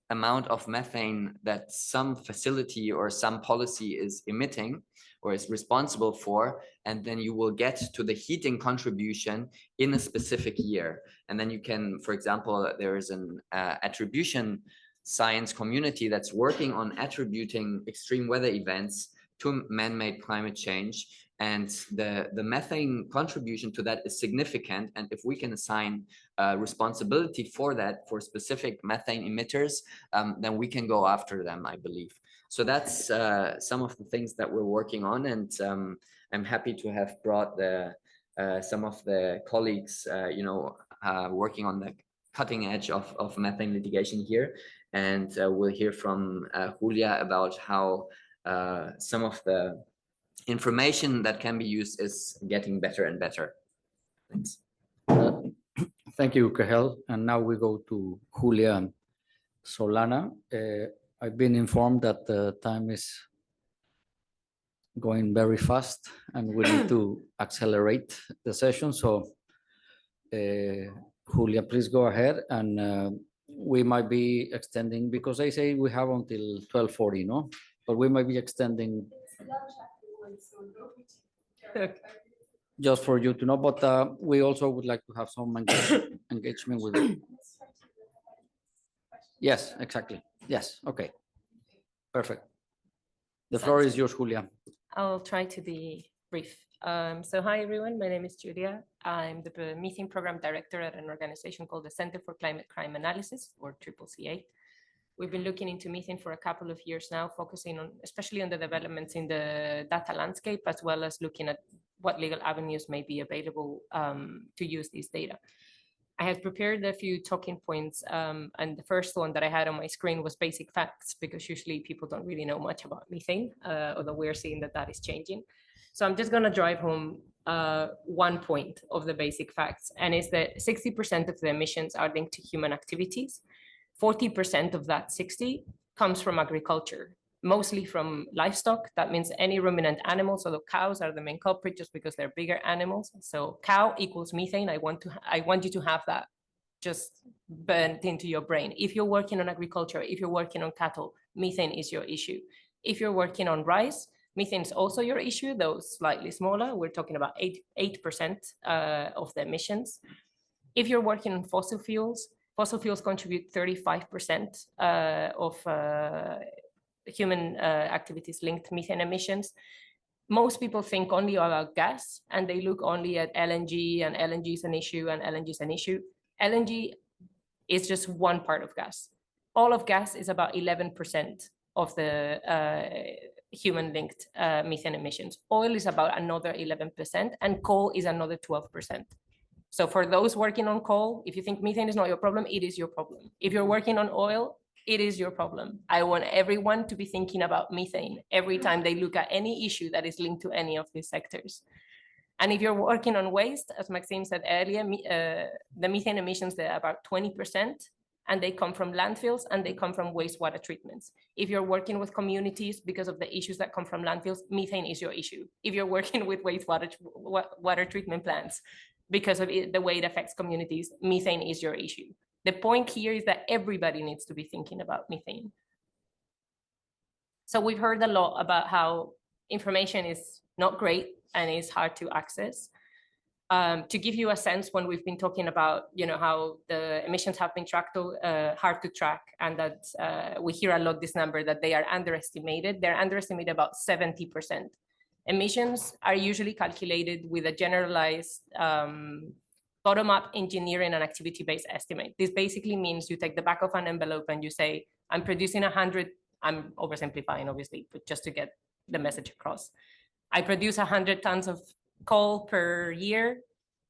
amount of methane that some facility or some policy is emitting or is responsible for, and then you will get to the heating contribution in a specific year. And then you can, for example, there is an attribution science community that's working on attributing extreme weather events to man-made climate change. And the methane contribution to that is significant. And if we can assign responsibility for that for specific methane emitters, then we can go after them, I believe. So that's some of the things that we're working on. And I'm happy to have brought some of the colleagues, working on the cutting edge of methane litigation here. And we'll hear from Julia about how some of the information that can be used is getting better and better. Thanks. Thank you, Kjell. And now we go to Julia and Solana. I've been informed that the time is going very fast and we need to accelerate the session. So Julia, please go ahead, and we might be extending, because they say we have until 12:40, no? But we might be extending just for you to know, but we also would like to have some engagement with you. Yes, exactly. Yes, okay. Perfect. The floor is yours, Julia. I'll try to be brief. So hi, everyone. My name is Julia. I'm the Methane Program Director at an organization called the Center for Climate Crime Analysis, or CCCA. We've been looking into methane for a couple of years now, focusing on, especially on the developments in the data landscape, as well as looking at what legal avenues may be available to use this data. I have prepared a few talking points, and the first one that I had on my screen was basic facts, because usually people don't really know much about methane, although we're seeing that that is changing. So I'm just going to drive home one point of the basic facts, and it's that 60% of the emissions are linked to human activities. 40% of that 60 comes from agriculture, mostly from livestock. That means any ruminant animals, although cows are the main culprit just because they're bigger animals. So cow equals methane. I want you to have that just burnt into your brain. If you're working on agriculture, if you're working on cattle, methane is your issue. If you're working on rice, methane is also your issue, though slightly smaller. We're talking about 8% of the emissions. If you're working on fossil fuels contribute 35% of human activities linked methane emissions. most people think only about gas and they look only at LNG, and LNG is an issue, and LNG is an issue. LNG is just one part of gas. All of gas is about 11% of the human-linked methane emissions. Oil is about another 11%, and coal is another 12%. So for those working on coal, if you think methane is not your problem, it is your problem. If you're working on oil, it is your problem. I want everyone to be thinking about methane every time they look at any issue that is linked to any of these sectors. And if you're working on waste, as Maxime said earlier, the methane emissions, they're about 20%, and they come from landfills and they come from wastewater treatments. If you're working with communities because of the issues that come from landfills, methane is your issue. If you're working with water treatment plants because of the way it affects communities, methane is your issue. The point here is that everybody needs to be thinking about methane. So we've heard a lot about how information is not great and is hard to access. To give you a sense, when we've been talking about, how the emissions have been hard to track, and that we hear a lot this number that they are underestimated. They're underestimated about 70%. Emissions are usually calculated with a generalized bottom-up engineering and activity-based estimate. This basically means you take the back of an envelope and you say, I'm producing 100, I'm oversimplifying obviously, but just to get the message across. I produce 100 tons of coal per year.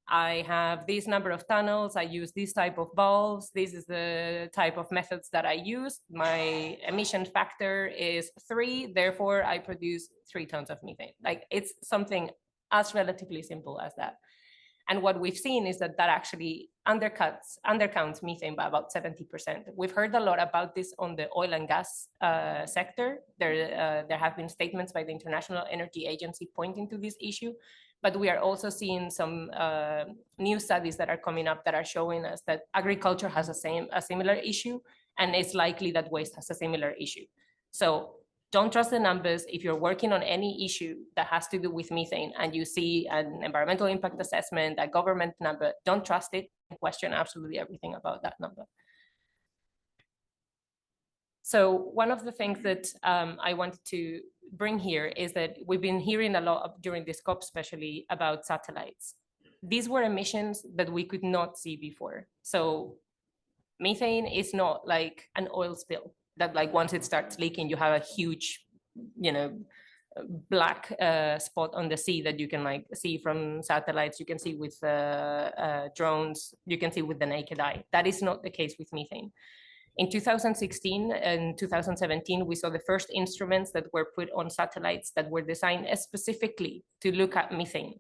I have this number of tunnels. I use this type of valves. This is the type of methods that I use. My emission factor is 3. Therefore, I produce 3 tons of methane. Like, it's something as relatively simple as that. And what we've seen is that actually undercounts methane by about 70%. We've heard a lot about this on the oil and gas sector. There have been statements by the International Energy Agency pointing to this issue, but we are also seeing some new studies that are coming up that are showing us that agriculture has a similar issue, and it's likely that waste has a similar issue. So don't trust the numbers. If you're working on any issue that has to do with methane and you see an environmental impact assessment, a government number, don't trust it and question absolutely everything about that number. So one of the things that I wanted to bring here is that we've been hearing a lot during this COP, especially about satellites. These were emissions that we could not see before. So methane is not like an oil spill that, like, once it starts leaking, you have a huge, black spot on the sea that you can see from satellites, you can see with drones, you can see with the naked eye. That is not the case with methane. In 2016 and 2017, we saw the first instruments that were put on satellites that were designed specifically to look at methane.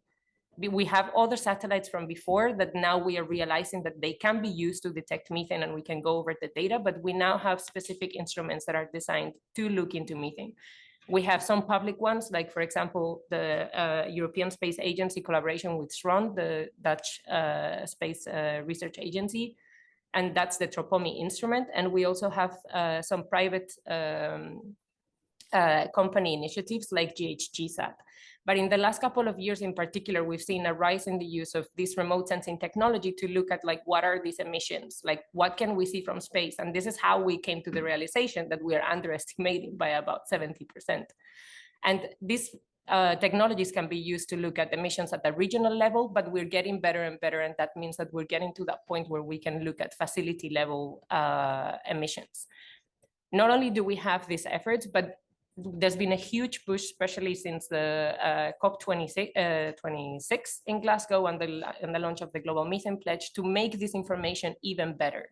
We have other satellites from before that now we are realizing that they can be used to detect methane, and we can go over the data, but we now have specific instruments that are designed to look into methane. We have some public ones, like, for example, the European Space Agency collaboration with SRON, the Dutch space research agency, and that's the Tropomi instrument. And we also have some private company initiatives like GHGSat. But in the last couple of years in particular, we've seen a rise in the use of this remote sensing technology to look at, like, what are these emissions? Like, what can we see from space? And this is how we came to the realization that we are underestimating by about 70%. And these technologies can be used to look at emissions at the regional level, but we're getting better and better. And that means that we're getting to that point where we can look at facility level emissions. Not only do we have these efforts, but there's been a huge push, especially since the COP26 in Glasgow and the launch of the Global Methane Pledge, to make this information even better.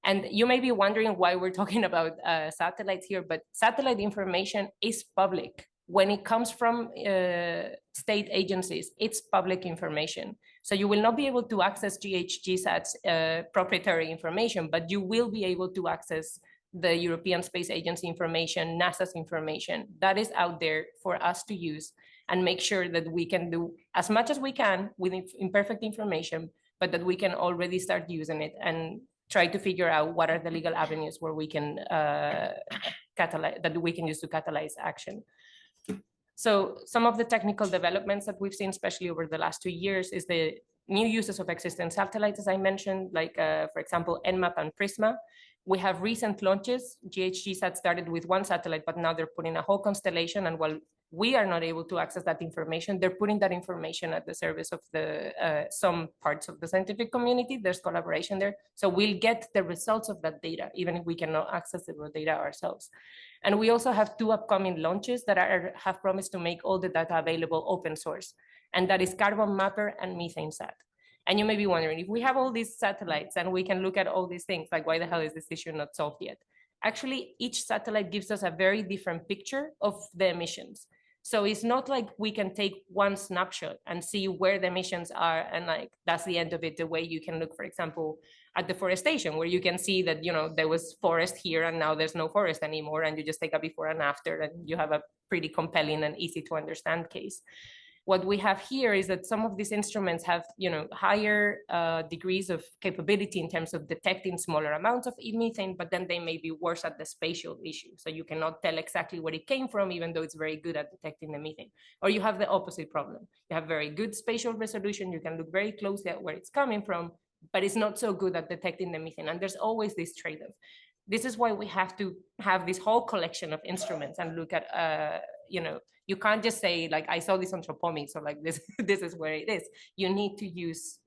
And you may be wondering why we're talking about satellites here, but satellite information is public. When it comes from state agencies, it's public information. So you will not be able to access GHGSat's proprietary information, but you will be able to access the European Space Agency information, NASA's information that is out there for us to use, and make sure that we can do as much as we can with imperfect information, but that we can already start using it and try to figure out what are the legal avenues where we can use to catalyze action. So some of the technical developments that we've seen, especially over the last 2 years, is the new uses of existing satellites, as I mentioned, like, for example, ENMAP and PRISMA. We have recent launches. GHGSat started with 1 satellite, but now they're putting a whole constellation. And while we are not able to access that information. They're putting that information at the service of the some parts of the scientific community. There's collaboration there. So we'll get the results of that data, even if we cannot access the raw data ourselves. And we also have 2 upcoming launches that have promised to make all the data available open source. And that is Carbon Mapper and Methane Sat. And you may be wondering, if we have all these satellites and we can look at all these things, like why the hell is this issue not solved yet? Actually, each satellite gives us a very different picture of the emissions. So it's not like we can take one snapshot and see where the emissions are and like that's the end of it, the way you can look, for example, at deforestation, where you can see that, you know, there was forest here and now there's no forest anymore, and you just take a before and after and you have a pretty compelling and easy to understand case. What we have here is that some of these instruments have, you know, higher degrees of capability in terms of detecting smaller amounts of methane, but then they may be worse at the spatial issue. So you cannot tell exactly where it came from, even though it's very good at detecting the methane. Or you have the opposite problem. You have very good spatial resolution. You can look very closely at where it's coming from, but it's not so good at detecting the methane. And there's always this trade-off. This is why we have to have this whole collection of instruments and look at, you know, you can't just say like, I saw this on Tropomics or like this, this is where it is. You need to use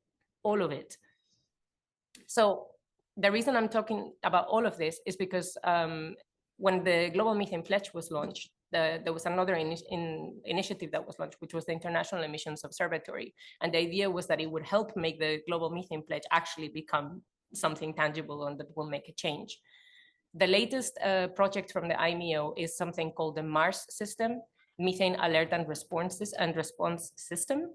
all of it. So the reason I'm talking about all of this is because when the Global Methane Pledge was launched, there was another initiative that was launched, which was the International Emissions Observatory. And the idea was that it would help make the Global Methane Pledge actually become something tangible and that will make a change. The latest project from the IMEO is something called the MARS system, Methane Alert and Response System.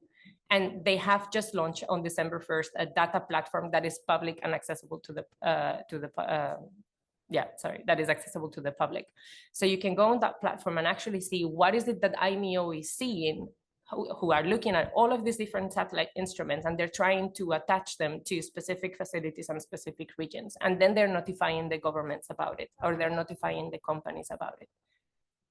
And they have just launched on December 1st a data platform that is public and accessible to the that is accessible to the public. So you can go on that platform and actually see what is it that IMEO is seeing, who are looking at all of these different satellite instruments, and they're trying to attach them to specific facilities and specific regions. And then they're notifying the governments about it, or they're notifying the companies about it.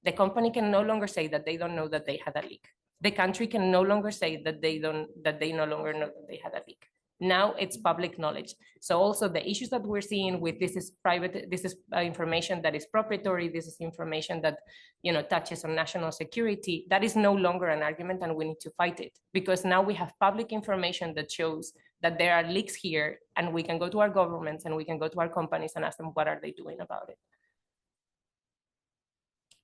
The company can no longer say that they don't know that they had a leak. The country can no longer say that they no longer know that they had a leak. Now it's public knowledge. So also the issues that we're seeing with this is private, this is information that is proprietary, this is information that, you know, touches on national security. That is no longer an argument, and we need to fight it, because now we have public information that shows that there are leaks here, and we can go to our governments and we can go to our companies and ask them what are they doing about it.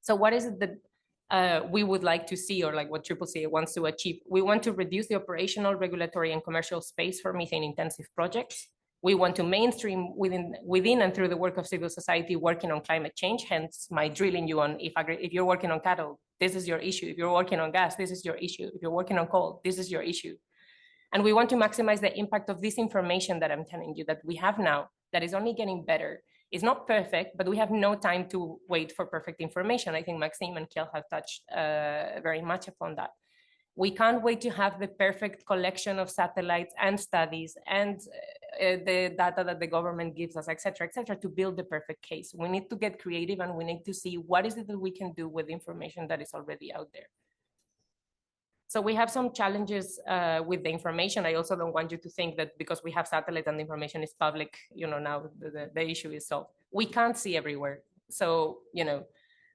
So what is it that we would like to see, or like what CCCA wants to achieve? We want to reduce the operational, regulatory, and commercial space for methane-intensive projects. We want to mainstream within and through the work of civil society working on climate change, hence my drilling you on if you're working on cattle, this is your issue. If you're working on gas, this is your issue. If you're working on coal, this is your issue. And we want to maximize the impact of this information that I'm telling you that we have now, that is only getting better. It's not perfect, but we have no time to wait for perfect information. I think Maxime and Kjell have touched very much upon that. We can't wait to have the perfect collection of satellites and studies and the data that the government gives us, et cetera, to build the perfect case. We need to get creative, and we need to see what is it that we can do with information that is already out there. So we have some challenges with the information. I also don't want you to think that because we have satellites and the information is public, you know, now the issue is solved. We can't see everywhere. So, you know,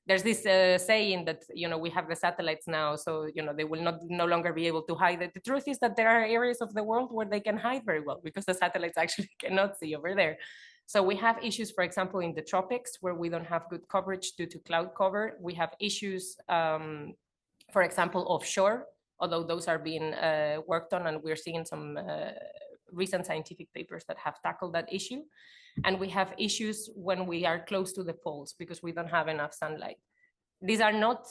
there's this saying that, you know, we have the satellites now, so, you know, they will no longer be able to hide it. The truth is that there are areas of the world where they can hide very well because the satellites actually cannot see over there. So we have issues, for example, in the tropics where we don't have good coverage due to cloud cover. We have issues, for example, offshore, although those are being worked on, and we're seeing some recent scientific papers that have tackled that issue. And we have issues when we are close to the poles because we don't have enough sunlight. These are not,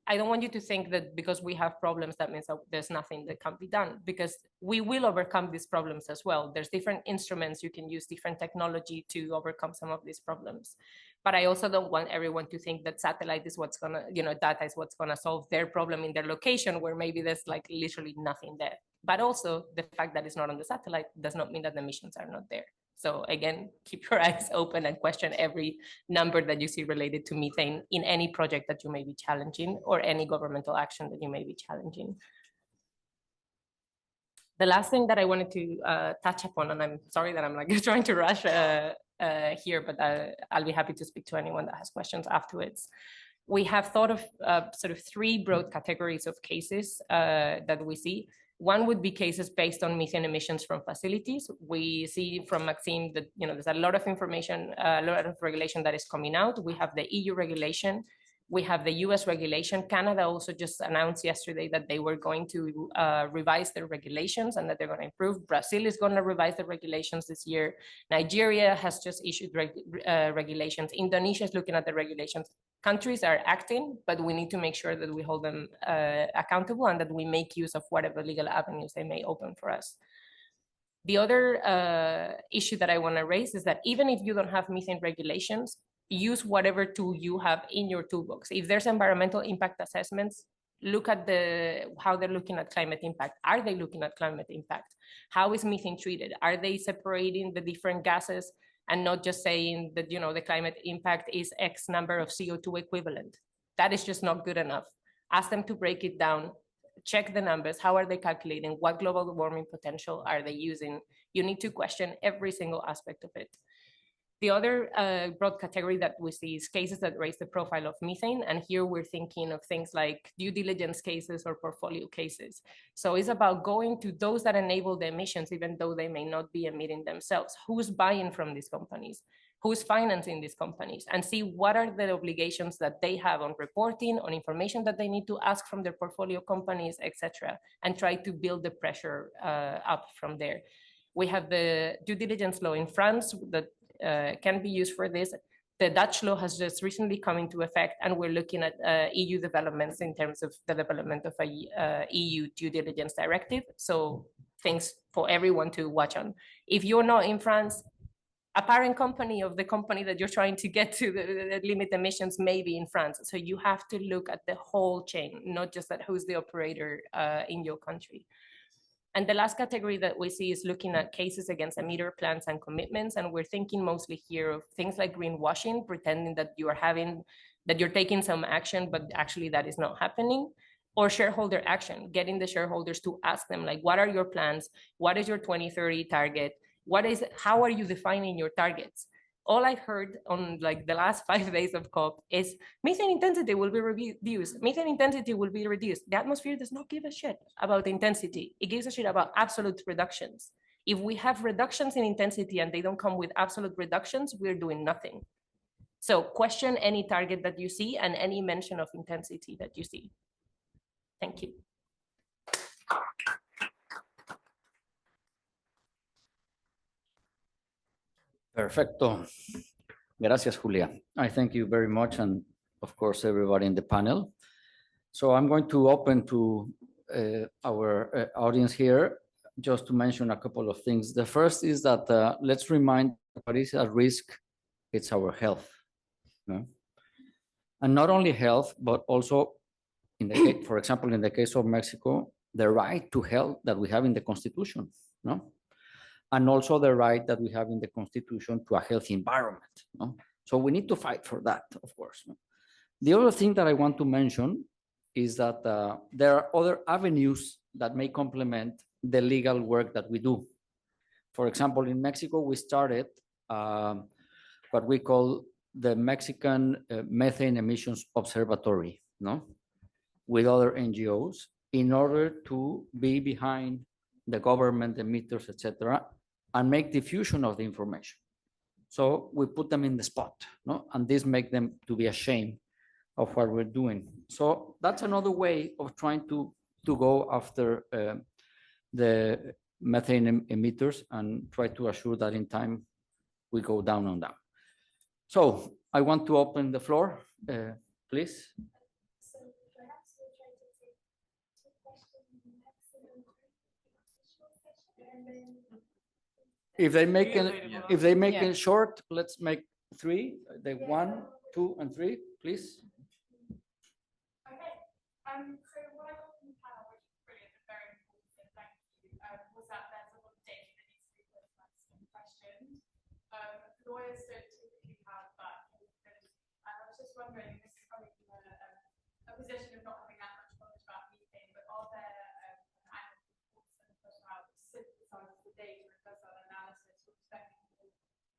I don't want you to think that because we have problems, that means that there's nothing that can be done, because we will overcome these problems as well. There's different instruments, you can use different technology to overcome some of these problems. But I also don't want everyone to think that satellite is what's gonna, you know, data is what's gonna solve their problem in their location where maybe there's like literally nothing there. But also the fact that it's not on the satellite does not mean that the emissions are not there. So again, keep your eyes open and question every number that you see related to methane in any project that you may be challenging or any governmental action that you may be challenging. The last thing that I wanted to touch upon, and I'm sorry that I'm like trying to rush here, but I'll be happy to speak to anyone that has questions afterwards, We have thought of sort of three broad categories of cases that we see. One would be cases based on methane emissions from facilities. We see from Maxime that there's a lot of information, a lot of regulation that is coming out. We have the EU regulation, we have the US regulation. Canada also just announced yesterday that they were going to revise their regulations and that they're going to improve. Brazil is going to revise the regulations this year. Nigeria has just issued regulations. Indonesia is looking at the regulations. Countries are acting, but we need to make sure that we hold them accountable and that we make use of whatever legal avenues they may open for us. The other issue that I want to raise is that even if you don't have methane regulations, use whatever tool you have in your toolbox. If there's environmental impact assessments, look at how they're looking at climate impact. Are they looking at climate impact? How is methane treated? Are they separating the different gases and not just saying that the climate impact is X number of CO2 equivalent? That is just not good enough. Ask them to break it down, check the numbers. How are they calculating? What global warming potential are they using? You need to question every single aspect of it. The other broad category that we see is cases that raise the profile of methane. And here we're thinking of things like due diligence cases or portfolio cases. So it's about going to those that enable the emissions, even though they may not be emitting themselves. Who's buying from these companies? Who's financing these companies? And see what are the obligations that they have on reporting, on information that they need to ask from their portfolio companies, etc., and try to build the pressure up from there. We have the due diligence law in France that can be used for this. The Dutch law has just recently come into effect, and we're looking at EU developments in terms of the development of a EU due diligence directive. So things for everyone to watch on. If you're not in France, a parent company of the company that you're trying to get to the limit emissions may be in France. So you have to look at the whole chain, not just at who's the operator in your country. And the last category that we see is looking at cases against emitter plans and commitments. And we're thinking mostly here of things like greenwashing, pretending that you're taking some action, but actually that is not happening. Or shareholder action, getting the shareholders to ask them, like, what are your plans? What is your 2030 target? How are you defining your targets? All I've heard on like the last 5 days of COP is methane intensity will be reduced. Methane intensity will be reduced. The atmosphere does not give a shit about intensity. It gives a shit about absolute reductions. If we have reductions in intensity and they don't come with absolute reductions, we're doing nothing. So question any target that you see and any mention of intensity that you see. Thank you. Perfecto. Gracias, Julia. I thank you very much, and of course, everybody in the panel. So I'm going to open to our audience here just to mention a couple of things. The first is that let's remind what is at risk. It's our health. No? And not only health, but also, for example, in the case of Mexico, the right to health that we have in the Constitution. No? And also the right that we have in the Constitution to a healthy environment. No? So we need to fight for that, of course. No? The other thing that I want to mention is that there are other avenues that may complement the legal work that we do. For example, in Mexico, we started what we call the Mexican Methane Emissions Observatory, no? With other NGOs in order to be behind the government, emitters, etc., and make diffusion of the information. So we put them in the spot, no? And this makes them to be ashamed of what we're doing. So that's another way of trying to go after the methane emitters and try to assure that in time we go down on that. So I want to open the floor, please. So perhaps we'll try to take 2 questions maximum and then if they make it short, let's make 3. The 1, 2, and 3, please. Okay. So what I got from the panel, which is brilliant and very important, and thank you, was that there's a lot of data that needs to be put in questions. Lawyers don't typically have that capability. And I was just wondering, this is coming from a position of not having that much knowledge about methane, but are there annual reports that put out that synthesize the data and does that analysis which then can be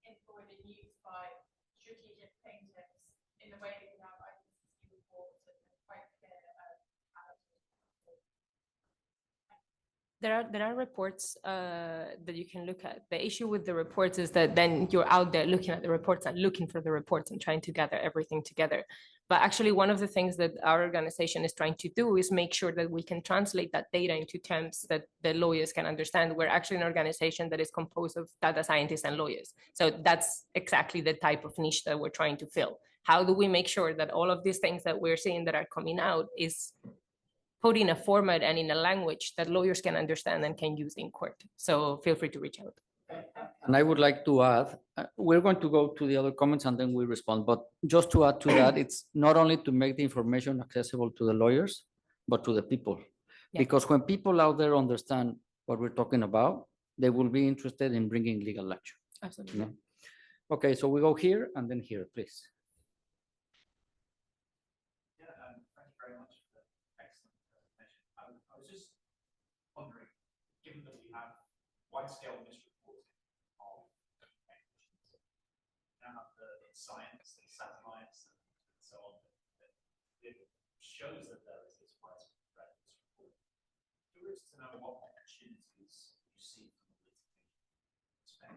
employed and used by strategic plaintiffs in the way that we have IGSD There are reports that you can look at. The issue with the reports is that then you're out there looking at the reports and looking for the reports and trying to gather everything together. But actually, one of the things that our organization is trying to do is make sure that we can translate that data into terms that the lawyers can understand. We're actually an organization that is composed of data scientists and lawyers. So that's exactly the type of niche that we're trying to fill. How do we make sure that all of these things that we're seeing that are coming out is put in a format and in a language that lawyers can understand and can use in court? So feel free to reach out. And I would like to add, we're going to go to the other comments and then we respond. But just to add to that, it's not only to make the information accessible to the lawyers, but to the people. Yeah. Because when people out there understand what we're talking about, they will be interested in bringing legal action. Absolutely. You know? Okay, so we go here and then here, please. Thank you very much for the excellent presentation. I was just wondering, given that we have wide-scale misreporting of emissions, now have the science and satellites and so on, it shows that there is this widespread misreporting. Curious to know what opportunities you see from a litigation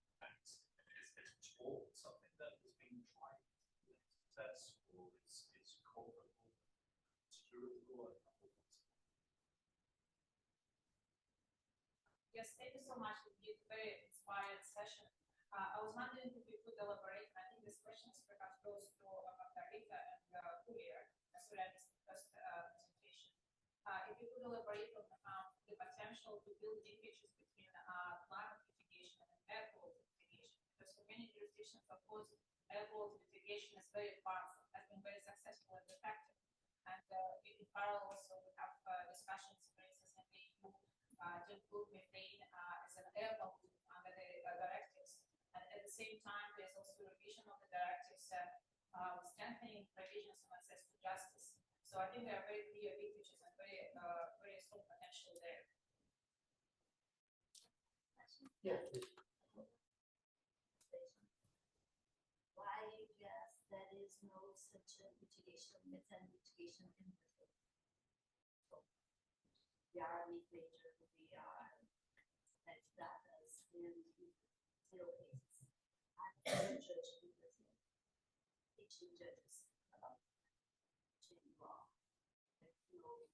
perspective. Is this talk something that is being tried to success, or is corporate security law? Yes, thank you so much. It was a very inspired session. I was wondering if you could elaborate. I think this question perhaps goes to Margherita and Kühne, as well as the first presentation. If you could elaborate on the potential to build linkages between climate litigation and air quality litigation, because for many jurisdictions, of course, air quality litigation is very advanced and has been very successful and effective. And in parallel, also we have discussions, for instance, in the EU to include methane as an air pollutant under the directives. And at the same time, there's also a revision of the directives strengthening provisions of access to justice. So I think there are very clear linkages and very strong potential there. Yeah. Why yes, there is no such a mitigation, methane litigation in Brazil. So we are a major, we are at datas in zero cases. I'm a judge in Brazil, teaching judges about change law. There's no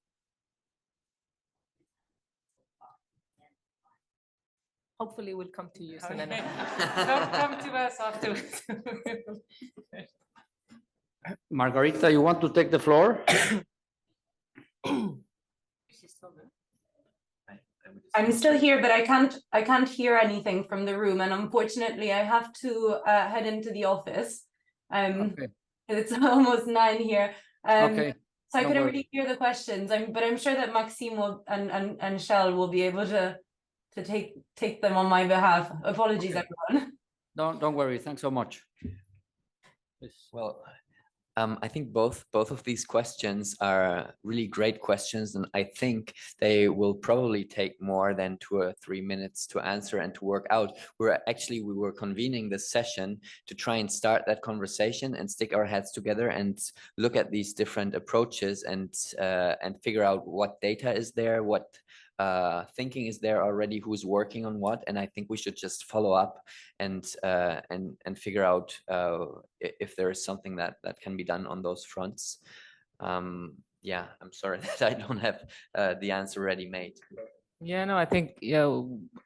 Hopefully we'll come to you soon Okay. enough. Come to us afterwards. Margherita, you want to take the floor? I'm still here, but I can't hear anything from the room, and unfortunately, I have to head into the office. Okay. It's almost 9 here. Okay. So I no couldn't worries. really hear the questions. But I'm sure that Maxime will, and Kjell will be able to take them on my behalf. Apologies, Okay. everyone. Don't worry. Thanks so much. Please. Well, I think both of these questions are really great questions, and I think they will probably take more than 2 or 3 minutes to answer and to work out. We were convening this session to try and start that conversation and stick our heads together and look at these different approaches and figure out what data is there, what thinking is there already, who's working on what, and I think we should just follow up and figure out if there is something that can be done on those fronts. Yeah, I'm sorry that I don't have the answer ready made. Yeah, no, I think,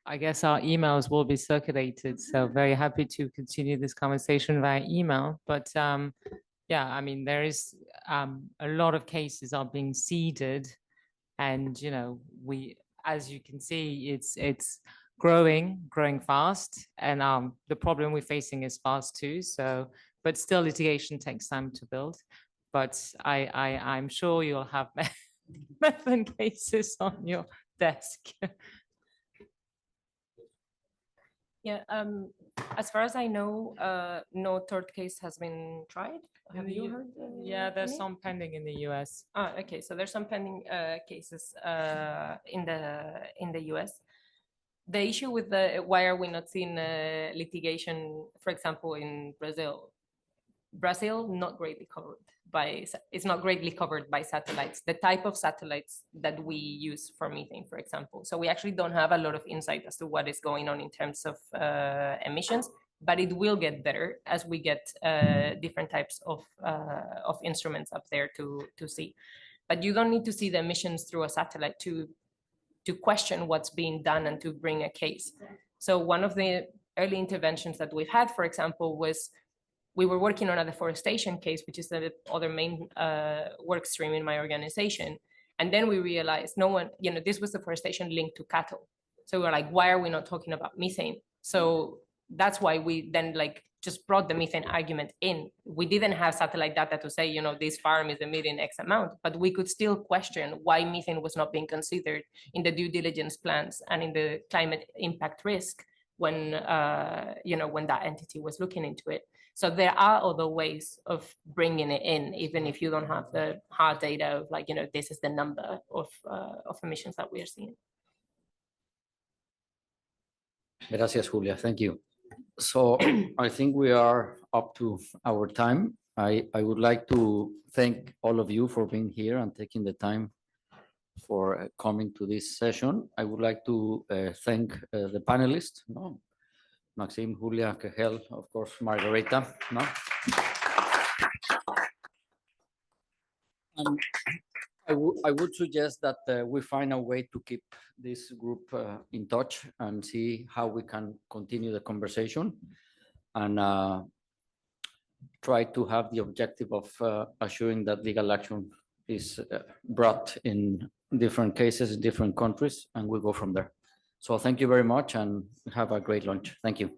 I guess our emails will be circulated. So very happy to continue this conversation via email. But yeah, I mean, there is a lot of cases are being seeded, and we, as you can see, it's growing fast, and the problem we're facing is fast too. So, but still, litigation takes time to build. But I'm sure you'll have methane cases on your desk. Yeah, as far as I know, no third case has been tried. Have you heard? Yeah, there's any? some pending in the US. Okay, so there's some pending cases in the US. The issue with why are we not seeing litigation, for example, in Brazil? Brazil, not greatly covered by, it's not greatly covered by satellites, the type of satellites that we use for methane, for example. So we actually don't have a lot of insight as to what is going on in terms of emissions, but it will get better as we get different types of instruments up there to see. But you don't need to see the emissions through a satellite to question what's being done and to bring a case. So one of the early interventions that we've had, for example, was we were working on a deforestation case, which is the other main work stream in my organization. And then we realized no one, this was deforestation linked to cattle. So we were like, why are we not talking about methane? So that's why we then just brought the methane argument in. We didn't have satellite data to say, this farm is emitting X amount, but we could still question why methane was not being considered in the due diligence plans and in the climate impact risk when, when that entity was looking into it. So there are other ways of bringing it in, even if you don't have the hard data of this is the number of emissions that we are seeing. Gracias, Julia. Thank you. So I think we are up to our time. I would like to thank all of you for being here and taking the time for coming to this session. I would like to thank the panelists, Maxime, Julia, Kjell, of course, Margherita. And I would suggest that we find a way to keep this group in touch and see how we can continue the conversation and try to have the objective of assuring that legal action is brought in different cases in different countries, and we'll go from there. So thank you very much and have a great lunch. Thank you.